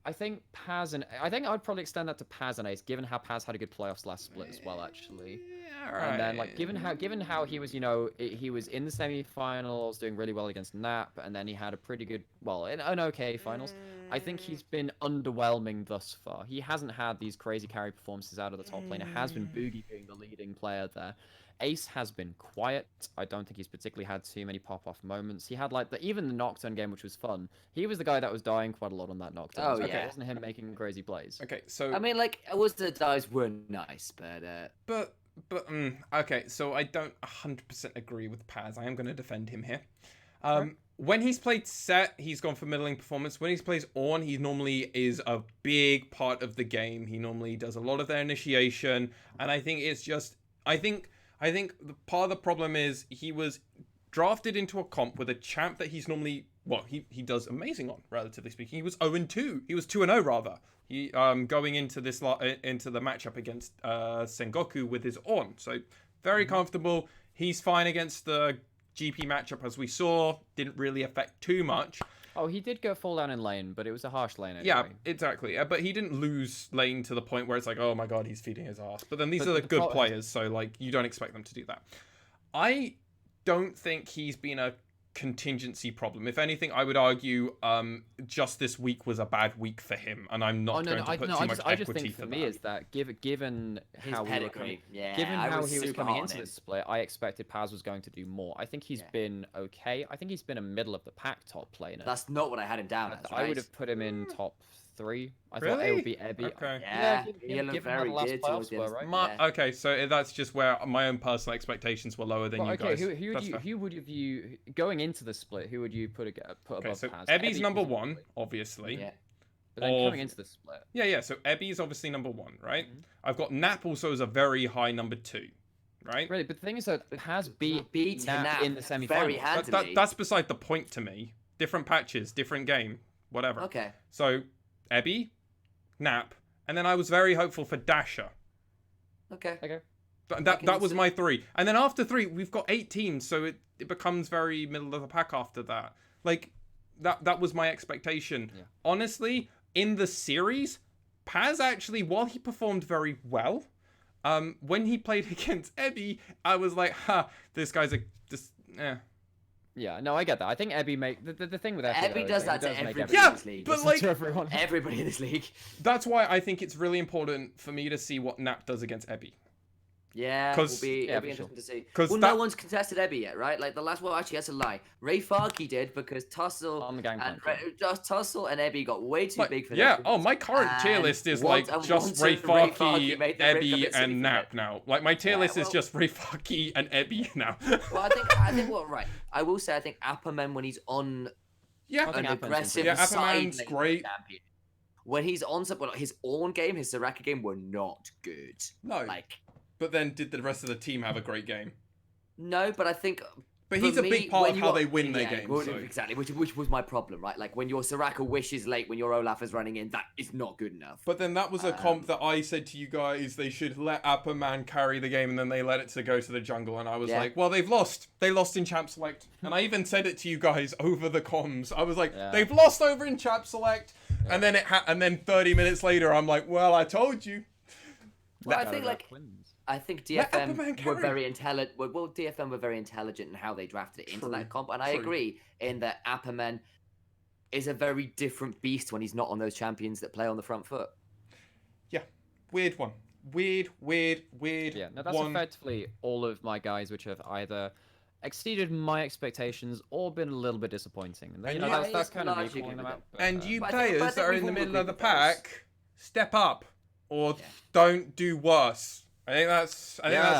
I think Paz and I think I would probably extend that to Paz and Ace, given how Paz had a good playoff last split as well, actually. Yeah, And then given how he was, he was in the semi-finals doing really well against Nap, and then he had a pretty good, an okay finals. I think he's been underwhelming thus far. He hasn't had these crazy carry performances out of the top lane. It has been Boogie being the leading player there. Ace has been quiet. I don't think he's particularly had too many pop-off moments. He had even the Nocturne game, which was fun. He was the guy that was dying quite a lot on that Nocturne. Oh, It yeah. wasn't him making crazy plays. Okay, so I mean, the dives were nice, but okay, so I don't 100% agree with Paz. I am going to defend him here. When he's played set, he's gone for middling performance. When he plays on, he normally is a big part of the game. He normally does a lot of their initiation, and I think it's just I think part of the problem is he was drafted into a comp with a champ that he's normally he does amazing on, relatively speaking. He was 0-2. He was 2-0 rather. He going into into the matchup against Sengoku with his on. So very comfortable. He's fine against the GP matchup, as we saw. Didn't really affect too much. Oh, he did go fall down in lane, but it was a harsh lane anyway. Yeah, exactly. But he didn't lose lane to the point where it's like, oh my god, he's feeding his ass. But then these are the good players, so you don't expect them to do that. I don't think he's been a contingency problem. If anything, I would argue just this week was a bad week for him, and I'm not going to put too much I just equity think for for me that. is that given his how pedigree, given I how was he was super coming hot on into him. this split, I expected Paz was going to do more. I think he's been okay. I think he's been a middle of the pack top player. That's not what I had him down as. I would have put him in top 3. I thought Really? it would be Ebby. Okay. Yeah, given he looked how very the last good playoffs towards the were, end. right? Yeah. Okay, so that's just where my own personal expectations were lower than Well, you okay, guys. That's fair. who would you going into the split? Who would you put above Okay, so Paz? Ebby's Ebby number is 1, obviously. Yeah. But then Of- coming into the split, Yeah. So Ebby's obviously number 1, right? Mm-hmm. I've got Nap also as a very high number 2, right? really. But the thing is that Paz beat Nap Nap in the very semi-finals. handily. That's beside the point to me. Different patches, different game, whatever. Okay. So Ebby, Nap, and then I was very hopeful for Dasher. Okay. Okay. That was my 3. And then after 3, we've got 8 teams, so it becomes very middle of the pack after that. Like, that was my expectation. Yeah. Honestly, in the series, Paz actually, while he performed very well, when he played against Ebby, I was like, this guy's Yeah, no, I get that. I think Ebby the thing with Ebby does that to everybody Yeah, in this league. but like to everyone. Everybody in this league. That's why I think it's really important for me to see what Nap does against Ebby. Yeah, it'll be interesting to see. Well, no one's contested Ebby yet, right? Like the last one, actually, that's a lie. Ray Farkey did because Tussle and Ebby got way too big for them. Oh, my current tier list is like just Ray Farkey, Ebby, and Nap now. Like my tier list is just Ray Farkey and Ebby now. Well, I think right. I will say I think Apperman when he's on an aggressive Apperman's side great. champion. When he's on something like his own game, his Soraka game were not good. No. But then, did the rest of the team have a great game? No, but I think. But he's a big part of how they win their games. Well, exactly, which was my problem, right? Like when your Soraka wishes late, when your Olaf is running in, that is not good enough. But then that was a comp that I said to you guys they should let Apperman carry the game, and then they let it to go to the jungle, and I was like, well, they've lost. They lost in Champ Select, and I even said it to you guys over the comms. I was like, they've lost over in Champ Select, and then and then 30 minutes later, I'm like, well, I told you. Well, I think DFM were very intelligent. Well, DFM were very intelligent in how they drafted it into that comp, and I agree in that Apperman is a very different beast when he's not on those champions that play on the front foot. Yeah, weird one. Weird. Yeah, no, that's effectively all of my guys, which have either exceeded my expectations or been a little bit disappointing. And that's kind of me calling them out. And you players that are in the middle of the pack, step up or don't do worse. I think that's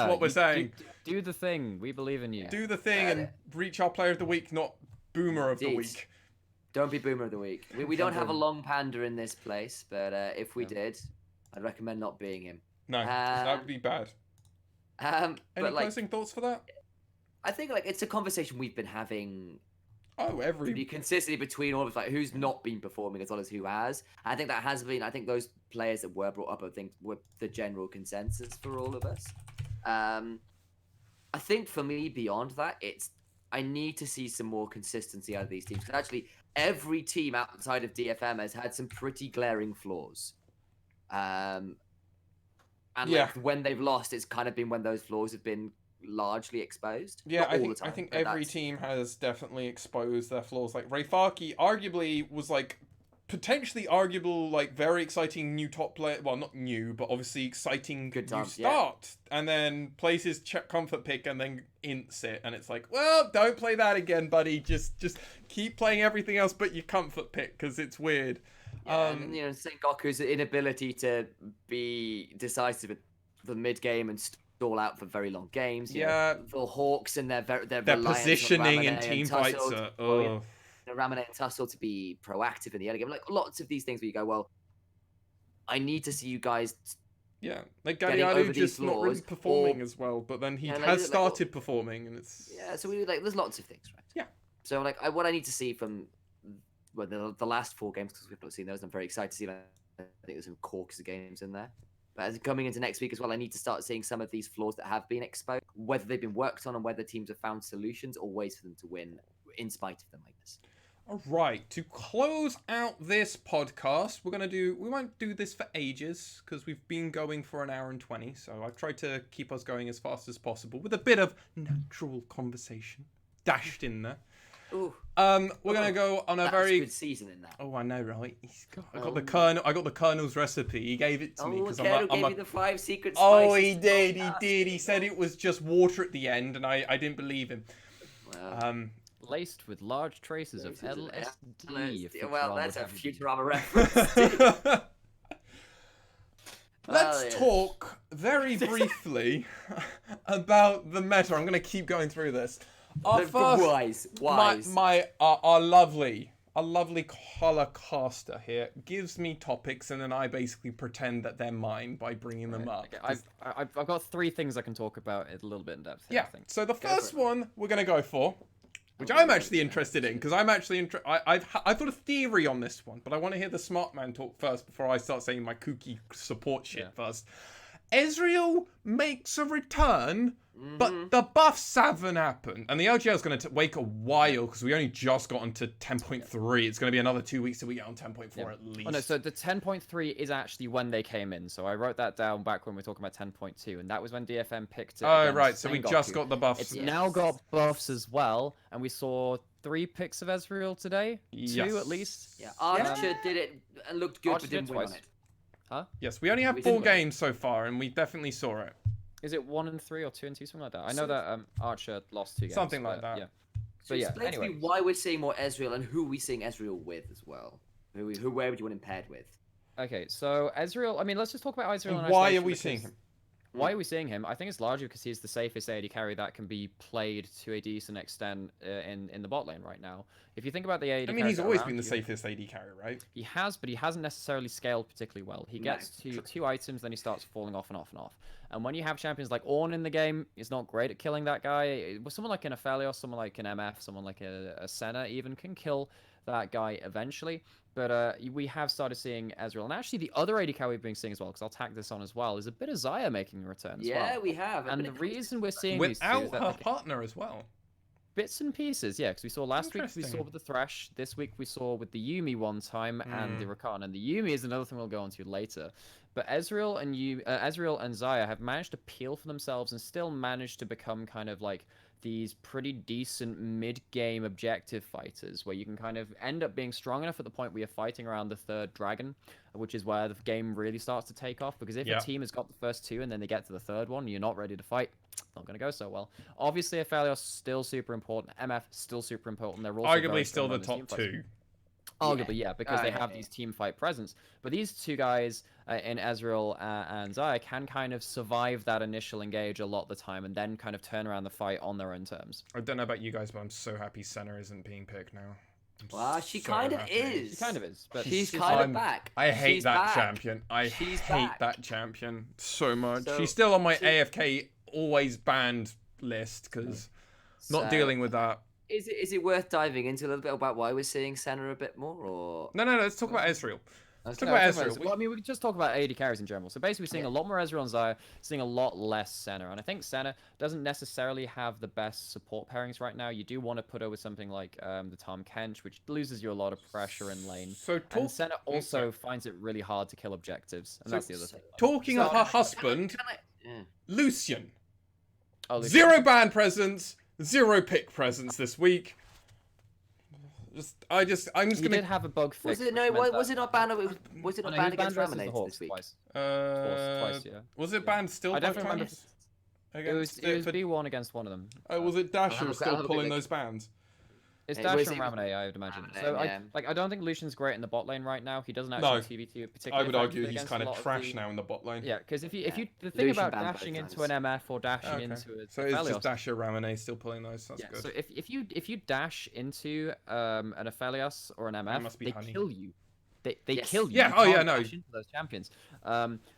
what we're saying. Do the thing. We believe in you. Do the thing and reach our player of the week, not boomer of the week. Don't be boomer of the week. We don't have a long panda in this place, but if we did, I'd recommend not being him. No, that would be bad. Any closing thoughts for that? I think it's a conversation we've been having. Pretty consistently between all of us, who's not been performing as well as who has. I think that has been. I think those players that were brought up, I think, were the general consensus for all of us. I think for me, beyond that, I need to see some more consistency out of these teams. Because actually, every team outside of DFM has had some pretty glaring flaws. And when they've lost, it's kind of been when those flaws have been largely exposed. Yeah, I think every team has definitely exposed their flaws. Like Ray Farkey arguably was potentially arguable, very exciting new top player. Well, not new, but obviously exciting new start. And then plays his comfort pick and then ints it. And it's like, well, don't play that again, buddy. Just keep playing everything else but your comfort pick because it's weird. Yeah, and Sengoku's inability to be decisive at the mid game and stall out for very long games. The Hawks and their positioning in team fights. Ramane and Tussle to be proactive in the early game. Lots of these things where you go, well, I need to see you guys. Yeah, Galliano just not really performing as well, but then he has started performing, and it's So there's lots of things, right? Yeah. So what I need to see from the last 4 games, because we've not seen those, I'm very excited to see. I think there's some corks of games in there. But as coming into next week as well, I need to start seeing some of these flaws that have been exposed, whether they've been worked on and whether teams have found solutions or ways for them to win in spite of them like this. All right, to close out this podcast, we won't do this for ages because we've been going for an hour and 20. So I've tried to keep us going as fast as possible with a bit of natural conversation dashed in there. Ooh. We're gonna go on a very good season in that. Oh, I know, right? I got the Colonel. I got the Colonel's recipe. He gave it to me because gave you the 5 secret spices. Oh, he did. He said it was just water at the end, and I didn't believe him. Wow. Laced with large traces of LSD. Well, that's a Futurama reference. Let's talk very briefly about the meta. I'm gonna keep going through this. Our lovely color caster here gives me topics, and then I basically pretend that they're mine by bringing them up. Okay. I've got 3 things I can talk about it a little bit in depth. Yeah. I think. So the first one we're gonna go for, which I'm actually interested in, because I'm actually I've got a theory on this one, but I want to hear the smart man talk first before I start saying my kooky support shit first. Ezreal makes a return, but the buffs haven't happened. And the LGL is going to wait a while because we only just got onto 10.3. It's going to be another 2 weeks till we get on 10.4 at least. Oh no, so the 10.3 is actually when they came in. So I wrote that down back when we were talking about 10.2, and that was when DFM picked it. Oh, right. So we just got the buffs. It's now got buffs as well, and we saw 3 picks of Ezreal today. Yes. 2 at least. Yeah, Archer did it and looked good, Archer but didn't did win on twice. it. Huh? Yes, we only have 4 games so far, and we definitely saw it. Is it 1 and 3 or 2 and 2, something like that? I know that Archer lost 2 games. Something like that. Yeah. So But yeah, explain to me why we're seeing more Ezreal and who we're seeing Ezreal with as well. Where would you want him paired with? Okay, so Ezreal. I mean, let's just talk about Ezreal. And in why isolation are we because- seeing him? Why are we seeing him? I think it's largely because he's the safest AD carry that can be played to a decent extent in the bot lane right now. If you think about the AD, I mean, he's always been the safest AD carry, right? He has, but he hasn't necessarily scaled particularly well. He gets to 2 items, then he starts falling off and off and off. And when you have champions like Ornn in the game, he's not great at killing that guy. Someone like an Aphelios, someone like an MF, someone like a Senna even can kill that guy eventually. But we have started seeing Ezreal. And actually, the other AD carry we've been seeing as well, because I'll tag this on as well, is a bit of Xayah making a return as well. Yeah, we have. And the reason we're seeing Without these two is her that partner as well. bits and pieces, yeah, because we saw last week, we saw Interesting. with the Thresh, this week we saw with the Yuumi one time, and the Rakan. And the Yuumi is another thing we'll go on to later. But Ezreal and Xayah have managed to peel for themselves and still managed to become kind of like these pretty decent mid-game objective fighters, where you can kind of end up being strong enough at the point where you're fighting around the 3rd dragon, which is where the game really starts to take off. Because if a team has got the first 2 and then they get to the 3rd one and you're not ready to fight, not going to go so well. Obviously, Aphelios still super important. MF still super important. They're also Arguably still the top 2. Arguably, yeah, because they have these team fight presence. But these 2 guys in Ezreal and Xayah can kind of survive that initial engage a lot of the time and then kind of turn around the fight on their own terms. I don't know about you guys, but I'm so happy Senna isn't being picked now. Well, she kind of is. She kind of is, but she's kind of back. I hate She's that back. champion. I She's hate back. that champion so much. So- She's still on my AFK always banned list because not So, dealing with that. Is it worth diving into a little bit about why we're seeing Senna a bit more, or? No, let's talk about Ezreal. Let's talk No, about talk Ezreal. Well, I mean, we could just talk about AD carries in general. So basically, we're seeing a lot more Ezreal and Xayah, seeing a lot less Senna. And I think Senna doesn't necessarily have the best support pairings right now. You do want to put her with something like the Tahm Kench, which loses you a lot of pressure in lane. So And Senna also finds it really hard to kill objectives. And that's the other thing. talking of her husband, Yeah. Lucian. Oh, Lucian. 0 ban presence, 0 pick presence this week. I'm just He gonna. did have a bug fix. Was it which no? meant Was that- it not banned? Was it Oh, not no, he banned was against versus the Raminates Hawks this week? twice. Twice, yeah. Was it banned still? I both definitely remember. times? It was B1 against one of them. Was it Dasher I'll still have a pulling quick those bans? It's It Dash was- and Ramune, I would imagine. Ramune, So yeah. I don't think Lucian's great in the bot lane right now. He doesn't No. actually TVT particularly. I would argue effectively he's against kind a of lot trash the... now in the bot lane. Yeah, because if you the thing Lucian about banned dashing both into an MF or dashing Okay. into a So it's Aphelios- just Dasher Ramune still pulling those. That's yeah, good. so if you dash into an Aphelios or an MF, must be they honey. kill you. They Yes. kill you. Yeah, You oh, yeah, can't no. dash into those champions.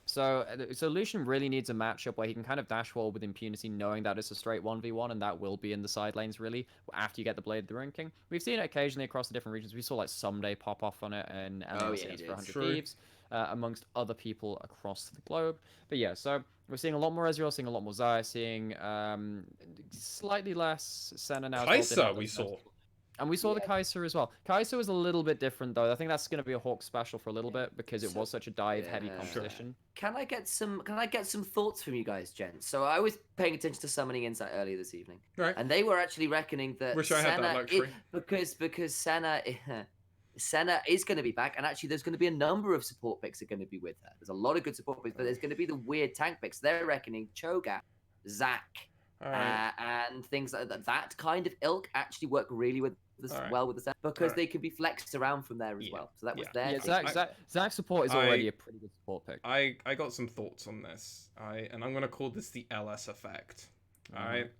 So Lucian really needs a matchup where he can kind of dash wall with impunity, knowing that it's a straight 1v1, and that will be in the side lanes really after you get the Blade of the Ruin King. We've seen it occasionally across the different regions. We saw like Someday pop off on it and Oh, yeah, LACs it for is. 100 True. Thieves, amongst other people across the globe. But yeah, so we're seeing a lot more Ezreal, seeing a lot more Xayah, seeing slightly less Senna now. as well. Kai'Sa Didn't we have saw. and we saw the Kai'Sa as well. Kai'Sa was a little bit different, though. I think that's going to be a Hawk special for a little bit because it was such a dive-heavy Yeah. competition. Can I get some thoughts from you guys, gents? So I was paying attention to Summoning Insight earlier this evening, Right. and they were actually reckoning that Wish I had that Senna luxury. because Senna is going to be back, and actually there's going to be a number of support picks that are going to be with her. There's a lot of good support picks, but there's going to be the weird tank picks. They're reckoning Cho'Gath, Zac, Alright. and things like that. That kind of ilk actually work really Alright. well with the Senna because Alright. they can be flexed around from there as Yeah. well. So that was Yeah. their Yeah, thing. Zach support is already a pretty good support pick. I got some thoughts on this. And I'm gonna call this the LS effect. Alright.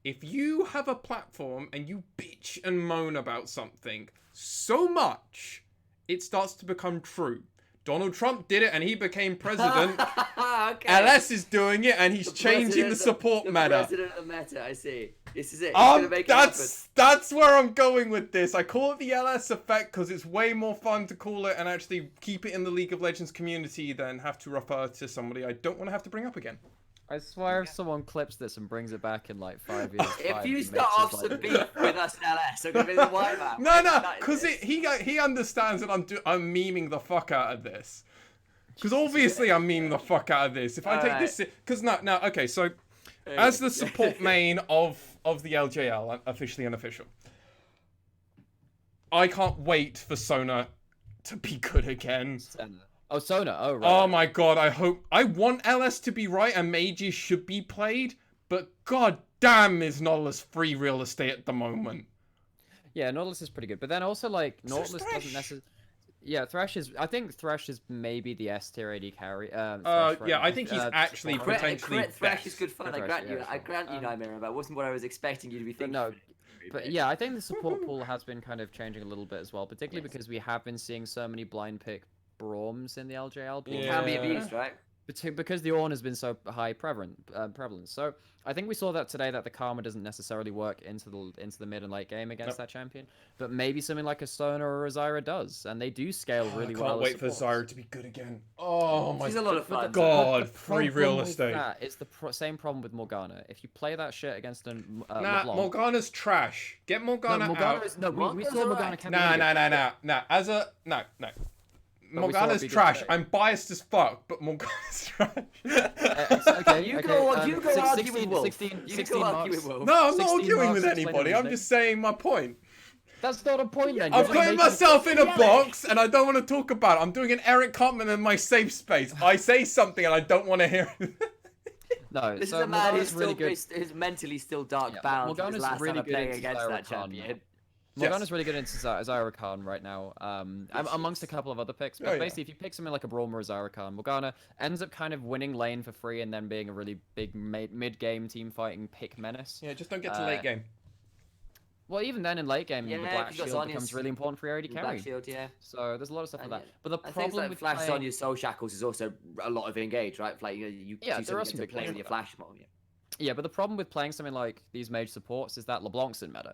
If you have a platform and you bitch and moan about something so much, it starts to become true. Donald Trump did it and he became president. Okay. LS is doing it and he's changing the support the meta. President of the meta, I see. This is it. He's gonna make it happen. That's where I'm going with this. I call it the LS effect because it's way more fun to call it and actually keep it in the League of Legends community than have to refer to somebody I don't want to have to bring up again. I swear if someone clips this and brings it back in like 5 years. If you start off some beef with us, LS, I'm gonna be the white man. No, because he understands that I'm memeing the fuck out of this. Because obviously I'm memeing the fuck out of this. If I take this, because now, okay, so as the support main of the LJL, officially unofficial, I can't wait for Sona to be good again. Oh, Sona. Oh, right. Oh my god, I want LS to be right and mages should be played, but god damn is Nautilus free real estate at the moment. Yeah, Nautilus is pretty good, but then also like Nautilus doesn't necessarily. Yeah, Thresh is. I think Thresh is maybe the S tier AD carry. Yeah, I think he's actually potentially Thresh is good fun. Thresh, I grant you, Nightmare, but wasn't what I was expecting you to be thinking. No, but yeah, I think the support pool has been kind of changing a little bit as well, particularly because we have been seeing so many blind pick Broms in the LJL pool. It can be abused, right? Because the Ornn has been so high prevalence. So I think we saw that today that the Karma doesn't necessarily work into the mid and late game against that champion, but maybe something like a Sona or a Zyra does, and they do scale really well. I can't wait for Zyra to be good again. Oh my She's a lot of fun. god, free real estate. It's the same problem with Morgana. If you play that shit against a LeBlanc, Morgana's trash. Get Morgana out. We saw Morgana. No. Morgana's trash. I'm biased as fuck, but Morgana's trash. You go argue with Wolf. No, I'm not arguing with anybody. I'm just saying my point. That's not a point then. I'm putting myself in a box and I don't want to talk about it. I'm doing an Eric Cartman in my safe space. I say something and I don't want to hear it. No, this is a man who's really good. Who's mentally still dark bound. Morgana's really good against that champion. Morgana's really good into Zyra Khan right now, amongst a couple of other picks. But basically, if you pick something like a Braum or a Zyra Khan, Morgana ends up kind of winning lane for free and then being a really big mid-game team-fighting pick menace. Yeah, just don't get to late game. Well, even then in late game, the Black Shield becomes really important for your AD carry. Black Shield, yeah. So there's a lot of stuff like that. But the I problem think with Flash Sonya's Soul Shackles is also a lot of engage, right? Like you there are some big play with your Flash model. Yeah, but the problem with playing something like these mage supports is that LeBlanc's in meta.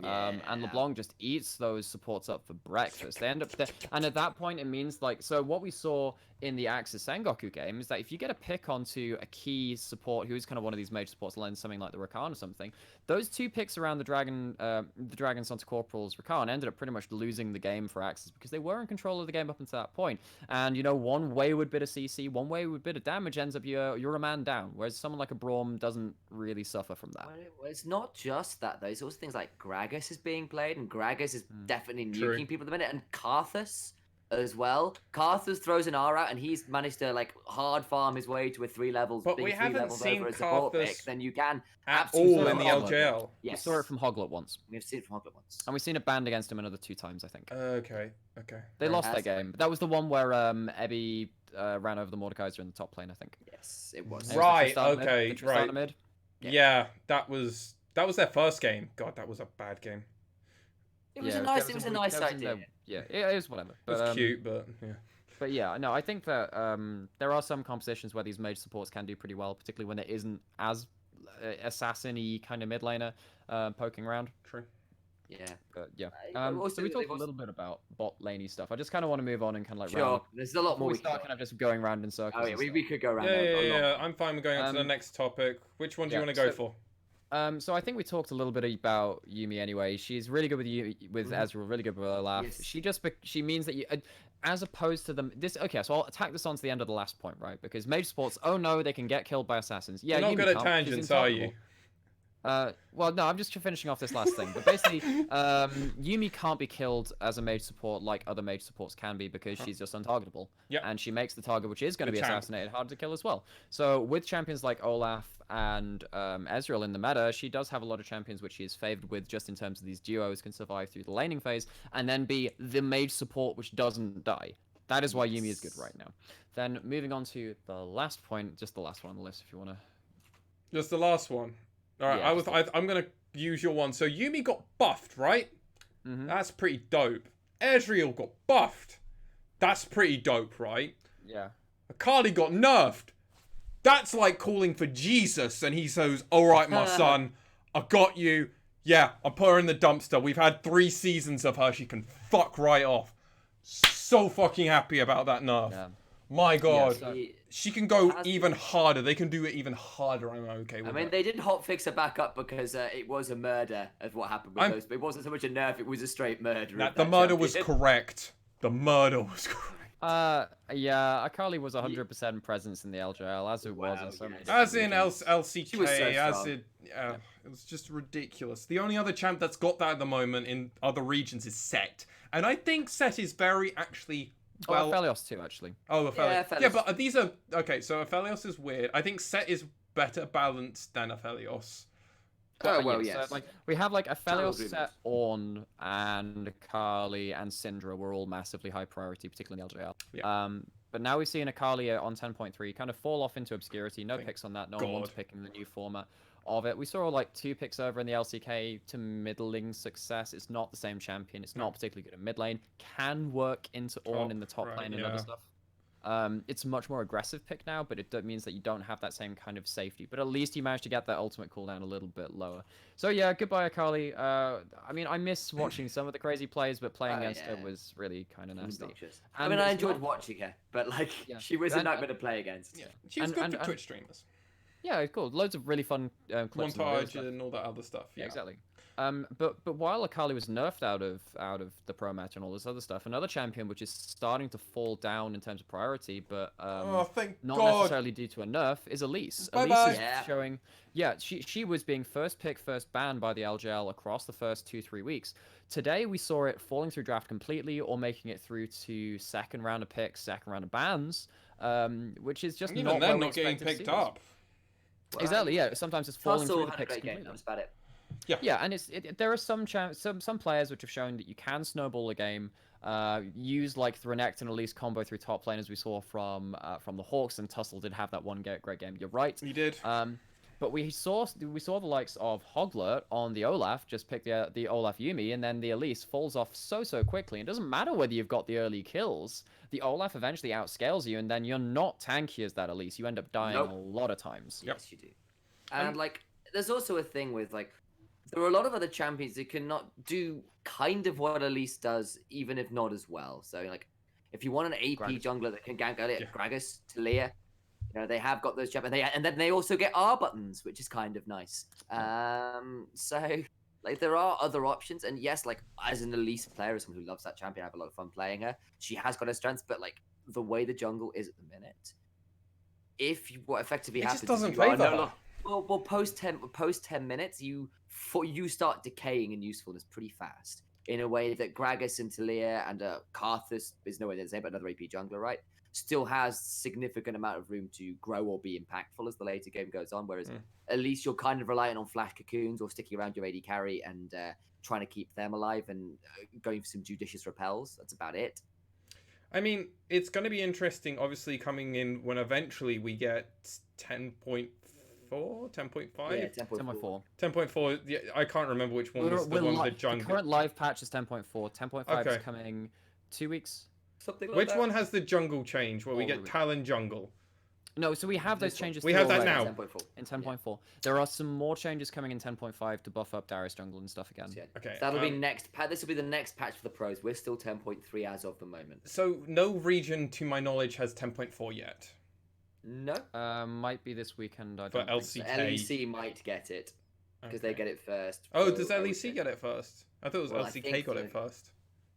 And LeBlanc just eats those supports up for breakfast. They end up there, and at that point, it means like what we saw in the AXZ Sengoku game is that if you get a pick onto a key support who is kind of one of these major supports, like something like the Rakan or something, those two picks around the Dragon Santa Corporal's Rakan ended up pretty much losing the game for AXZ because they were in control of the game up until that point. And one wayward bit of CC, one wayward bit of damage ends up you're a man down, whereas someone like a Braum doesn't really suffer from that. Well, it's not just that though. It's also things like Gragas is being played, and Gragas is definitely nuking people at the minute, and Karthus as well. Karthus throws an R out, and he's managed to like hard farm his way to a 3 levels. But we haven't seen Karthus then you can at all in the LJL. Yes. We saw it from Hoglet once. We've seen it from Hoglet once, and we've seen it banned against him another 2 times, I think. Okay. They lost that game. That was the one where Ebby ran over the Mordekaiser in the top lane, I think. Yes, it was. Right. Okay. Right. Mid. Yeah, that was their first game. God, that was a bad game. It was a nice idea. Yeah, it is whatever. It was cute, but yeah. But yeah, no, I think that there are some compositions where these mage supports can do pretty well, particularly when there isn't as assassin-y kind of mid laner poking around. True. Yeah. But yeah. So we talked a little bit about bot laney stuff. I just kind of want to move on and kind of like sure. There's a lot more. We start kind of just going around in circles. Oh yeah, we could go around. Yeah. I'm fine with going on to the next topic. Which one do you want to go for? So I think we talked a little bit about Yuumi anyway. She's really good with Ezreal, really good with Olaf. Yes. She means that you, as opposed to Okay, so I'll attack this on to the end of the last point, right? Because mage supports, oh no, they can get killed by assassins. Yeah, you're not good at tangents, are you? Well, no, I'm just finishing off this last thing. But basically, Yuumi can't be killed as a mage support like other mage supports can be because she's just untargetable. Yep. And she makes the target, which is going to be assassinated, hard to kill as well. So with champions like Olaf and Ezreal in the meta, she does have a lot of champions which she is favored with just in terms of these duos can survive through the laning phase and then be the mage support which doesn't die. That is why Yuumi is good right now. Then moving on to the last point, just the last one on the list if you want to... Just the last one. All right, I'm going to use your one. So Yuumi got buffed, right? Mm-hmm. That's pretty dope. Ezreal got buffed. That's pretty dope, right? Yeah. Akali got nerfed. That's like calling for Jesus, and he says, "All right, my son, I got you. Yeah, I put her in the dumpster. We've had 3 seasons of her. She can fuck right off." So fucking happy about that nerf. Yeah. My God. so- She can go even harder. They can do it even harder. I'm okay with I mean, that. they did hotfix her back up because it was a murder of what happened with those. But it wasn't so much a nerf; it was a straight murder. The murder was correct. The murder was correct. Yeah, Akali was 100% presence in the LJL, as it was in so many As in regions. LCK, She was so as strong. it was just ridiculous. The only other champ that's got that at the moment in other regions is Set. And I think Set is very actually... Well, Aphelios too, actually. Oh, Aphelios. Yeah, Yeah, Aphelios. but these are... Okay, so Aphelios is weird. I think Set is better balanced than Aphelios. Oh, well, yeah, yes. So, like, we have like Aphelios, agreement. Set, Ornn, and Akali and Syndra were all massively high priority, particularly in the LJL. Yeah. But now we've seen Akali on 10.3 kind of fall off into obscurity. No picks on that. No one wants God. picking the new format of it. We saw like 2 picks over in the LCK to middling success. It's not the same champion. It's not particularly good in mid lane. Can work into Ornn in the top right, lane and yeah. other stuff. It's a much more aggressive pick now, but it means that you don't have that same kind of safety. But at least you managed to get that ultimate cooldown a little bit lower. So yeah, goodbye Akali. I mean, I miss watching some of the crazy plays, but playing against her was really kind of nasty. Obnoxious. I And mean, I it's enjoyed not- watching her, but like, Yeah. she was a And- nightmare to play against. Yeah, she was And- good and- for and- Twitch streamers. Yeah, it's cool. Loads of really fun clips. and videos Montage stuff. and all that other stuff. Yeah, Yeah, exactly. But while Akali was nerfed out of the pro match and all this other stuff, another champion which is starting to fall down in terms of priority, but Oh, thank not God. necessarily due to a nerf, is Elise. Bye-bye. Elise is Yeah. showing, she was being first pick, first ban by the LJL across the first 2-3 weeks. Today we saw it falling through draft completely or making it through to second round of picks, second round of bans, which is just Even not then, where we not getting expected to picked see this. up. Exactly, yeah. Sometimes it's falling Tussle through the had a picks great game. completely. That was about it. Yeah, and there are some players which have shown that you can snowball a game, use like the Renekton and Elise combo through top lane as we saw from the Hawks, and Tussle did have that one great game. You're right. He did. But we saw the likes of Hoglert on the Olaf just pick the Olaf Yumi, and then the Elise falls off so quickly. It doesn't matter whether you've got the early kills. The Olaf eventually outscales you, and then you're not tanky as that Elise. You end up dying Nope. a lot of times. Yep. Yes, you do. And like, there's also a thing with like, there are a lot of other champions that cannot do kind of what Elise does, even if not as well. So like, if you want an AP Gragas. jungler that can gank earlier, Yeah. Gragas, Talia, you know, they have got those champions, and then they also get R buttons, which is kind of nice. So like, there are other options, and yes, like as an Elise player, as someone who loves that champion, I have a lot of fun playing her. She has got her strengths, but like the way the jungle is at the minute, what effectively It happens just doesn't is you are favour no her. lo- well, post 10 minutes, you start decaying in usefulness pretty fast. In a way that Gragas and Talia and Karthus is nowhere near the same, but another AP jungler, right? Still has significant amount of room to grow or be impactful as the later game goes on. Whereas at least you're kind of reliant on flash cocoons or sticking around your AD carry and trying to keep them alive and going for some judicious repels. That's about it. I mean, it's going to be interesting, obviously, coming in when eventually we get 10.4, 10.5? Yeah, 10.4. 10.4, yeah, I can't remember which one was the one with the The jungle. current live patch is 10.4. 10.5 Okay. is coming 2 weeks. Something like Which that. one has the jungle change, where we All get of it. Talon jungle? No, so we have those This one. changes. We through have that already now. 10.4. in 10.4. There are some more changes coming in 10.5 to buff up Darius jungle and stuff again. Yeah. Okay. That'll be next patch. This will be the next patch for the pros. We're still 10.3 as of the moment. So no region, to my knowledge, has 10.4 yet. No. Might be this weekend. I For don't think So so. LCK. LEC might get it because they Okay. get it first. Oh, so does I would LEC say- get it first? I thought it was Well, I LCK think got so. it first.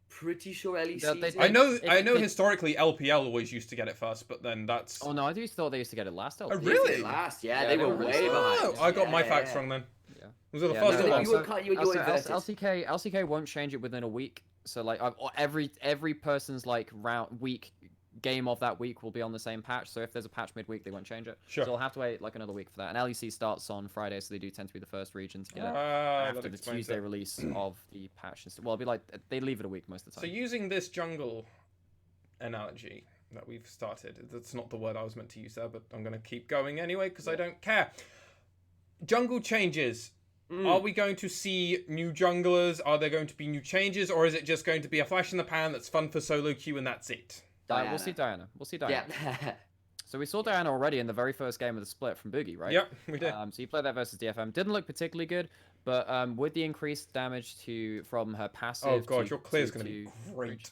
Pretty sure LEC. Yeah, they- did. I know. It- I know. it- Historically, LPL always used to get it first, but then that's. Oh no, I just thought they used to get it last. Oh, LP. They did really? Last, yeah, Yeah, they they were were really way slow. behind. Oh, I got my Yeah, facts yeah. wrong then. Yeah. Was it the Yeah, first no, or no, last? you were you Also, inverted. LCK won't change it within a week. So like every person's like week game of that week will be on the same patch. So if there's a patch midweek, they won't change it. Sure. So we'll have to wait like another week for that. And LEC starts on Friday, so they do tend to be the first region to get it Ah, after that the explains Tuesday it. release of the patch. Well, it'll be like they leave it a week most of the So time. using this jungle analogy that we've started, that's not the word I was meant to use there, but I'm going to keep going anyway because I don't care. Jungle changes. Are we going to see new junglers? Are there going to be new changes? Or is it just going to be a flash in the pan that's fun for solo queue and that's it? We'll see Diana. We'll see Diana. Yeah. So we saw Diana already in the very first game of the split from Boogie, right? Yep, we did. So you played that versus DFM. Didn't look particularly good, but with the increased damage from her passive. Oh god, your clear's going to be great.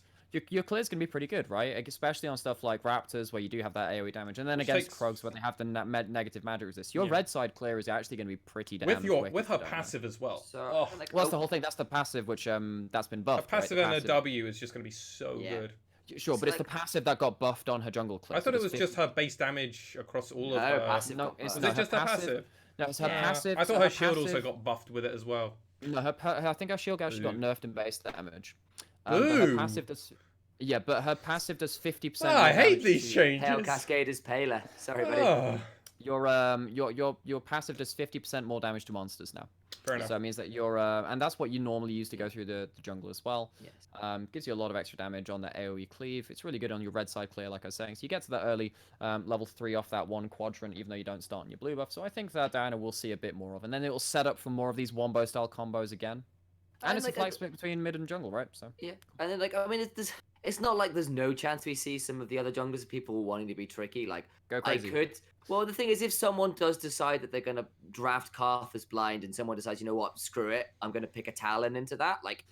Your clear's going to be pretty good, right? Especially on stuff like Raptors, where you do have that AoE damage, and then against Krugs, where they have the negative magic resist. Your red side clear is actually going to be pretty damn quick. With her passive as well. So, well, that's the whole thing. That's the passive, which that's been buffed. Her passive right? and her W is just going to be so good. Sure, but it's the passive that got buffed on her jungle clip. I thought it was just her base damage across all of her. Passive. No, was it just her passive? No, it's her passive. I thought her shield also got buffed with it as well. No, I think her shield actually got nerfed in base damage. But her passive does. Yeah, but her passive does 50%. I hate these changes. Pale Cascade is paler. Sorry, buddy. Your passive does 50% more damage to monsters now. Fair enough. So it means that and that's what you normally use to go through the jungle as well. Yes. Gives you a lot of extra damage on the AoE cleave. It's really good on your red side clear, like I was saying. So you get to that early level 3 off that one quadrant, even though you don't start on your blue buff. So I think that Diana will see a bit more of, and then it will set up for more of these wombo style combos again. And it's a flag split between mid and jungle, right? So yeah, and then I mean, it's not like there's no chance we see some of the other junglers of people wanting to be tricky. Like, go crazy. I could. Well, the thing is, if someone does decide that they're gonna draft Karth as blind, and someone decides, you know what, screw it, I'm gonna pick a Talon into that. Like,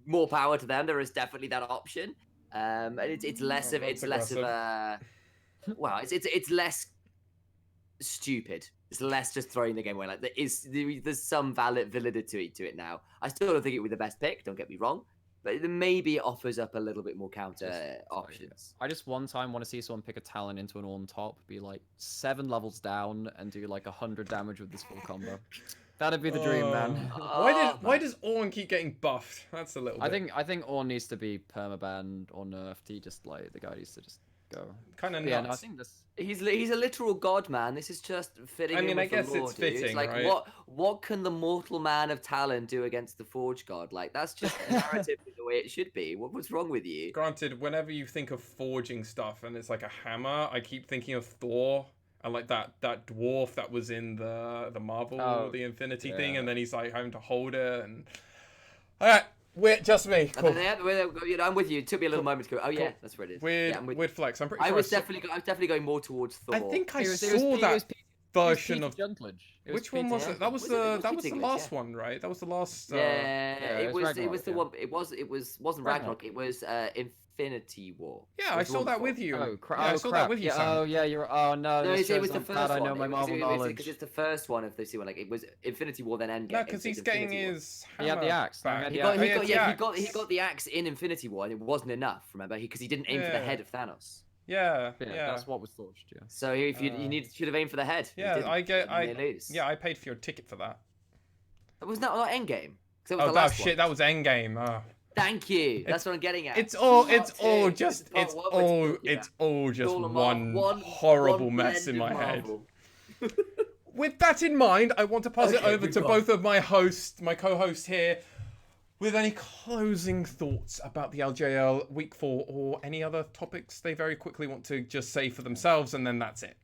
more power to them. There is definitely that option. And it's less of a. Well, it's less stupid. It's less just throwing the game away. Like there's some validity to it now. I still don't think it would be the best pick. Don't get me wrong. But maybe it offers up a little bit more counter options. I just one time want to see someone pick a Talon into an Ornn top, be like 7 levels down, and do like 100 damage with this full combo. That'd be the dream, man. Why does Ornn keep getting buffed? That's a little bit. I think Ornn needs to be permabanned or nerfed. He just the guy needs to just go. Kind of nuts. Yeah, no, I think this. He's a literal god, man. This is just fitting. I mean, I guess lore, it's fitting, it's like, right? What can the mortal man of Talon do against the Forge god? Like, that's just narratively the way it should be. What's wrong with you? Granted, whenever you think of forging stuff and it's like a hammer, I keep thinking of Thor and like that dwarf that was in the Marvel, the Infinity thing, and then he's like having to hold it. And all right. We're just me. Cool. I'm with you. It took me a little moment to go. Oh yeah, that's where it is. Weird flex. I'm pretty sure. I was definitely going more towards Thor. I think I saw that version of. Which one was it? That was the last one, right? That was the last. It was the one. It wasn't Ragnarok. It was Infinity War. Yeah, I saw that with you. I saw that with you. Oh yeah, you're. Oh no. No, it was the first one. I know my Marvel knowledge. Because it's the first one of the two. Like it was Infinity War, then Endgame. No, because he's getting his. He had the axe. Back. He got the axe in Infinity War, and it wasn't enough. Remember, because he didn't aim for the head of Thanos. Yeah, that's what was thought. Yeah. So if you should have aimed for the head. Yeah, I paid for your ticket for that. That was not Endgame. Oh shit, that was Endgame. Oh. Thank you. That's what I'm getting at. It's all just one horrible mess in my head. With that in mind, I want to pass it over to both of my co-hosts here, with any closing thoughts about the LJL Week 4 or any other topics they very quickly want to just say for themselves, and then that's it.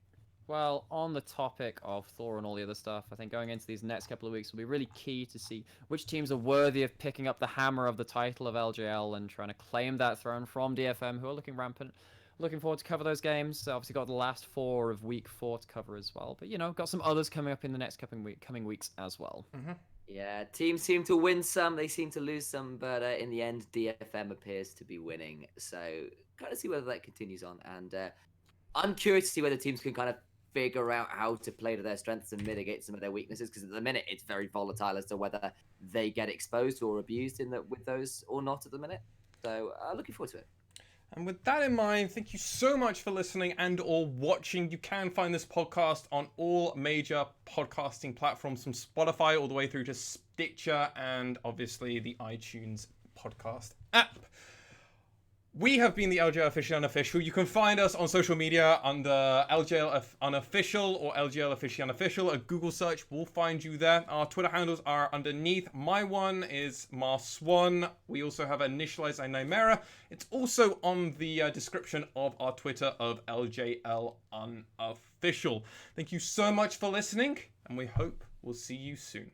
Well, on the topic of Thor and all the other stuff, I think going into these next couple of weeks will be really key to see which teams are worthy of picking up the hammer of the title of LJL and trying to claim that throne from DFM, who are looking rampant. Looking forward to cover those games. Obviously got the last 4 of Week 4 to cover as well. But, got some others coming up in the next coming weeks as well. Mm-hmm. Yeah, teams seem to win some, they seem to lose some, but in the end, DFM appears to be winning. So, kind of see whether that continues on. And I'm curious to see whether teams can kind of figure out how to play to their strengths and mitigate some of their weaknesses, because at the minute it's very volatile as to whether they get exposed or abused with those or not at the minute. So looking forward to it. And with that in mind, thank you so much for listening and or watching. You can find this podcast on all major podcasting platforms, from Spotify all the way through to Stitcher and obviously the iTunes podcast app. We have been the LJL Official Unofficial. You can find us on social media under LJL Unofficial or LJL Official Unofficial. A Google search will find you there. Our Twitter handles are underneath. My one is Marswan. We also have Initialize and Nymera. It's also on the description of our Twitter of LJL Unofficial. Thank you so much for listening, and we hope we'll see you soon.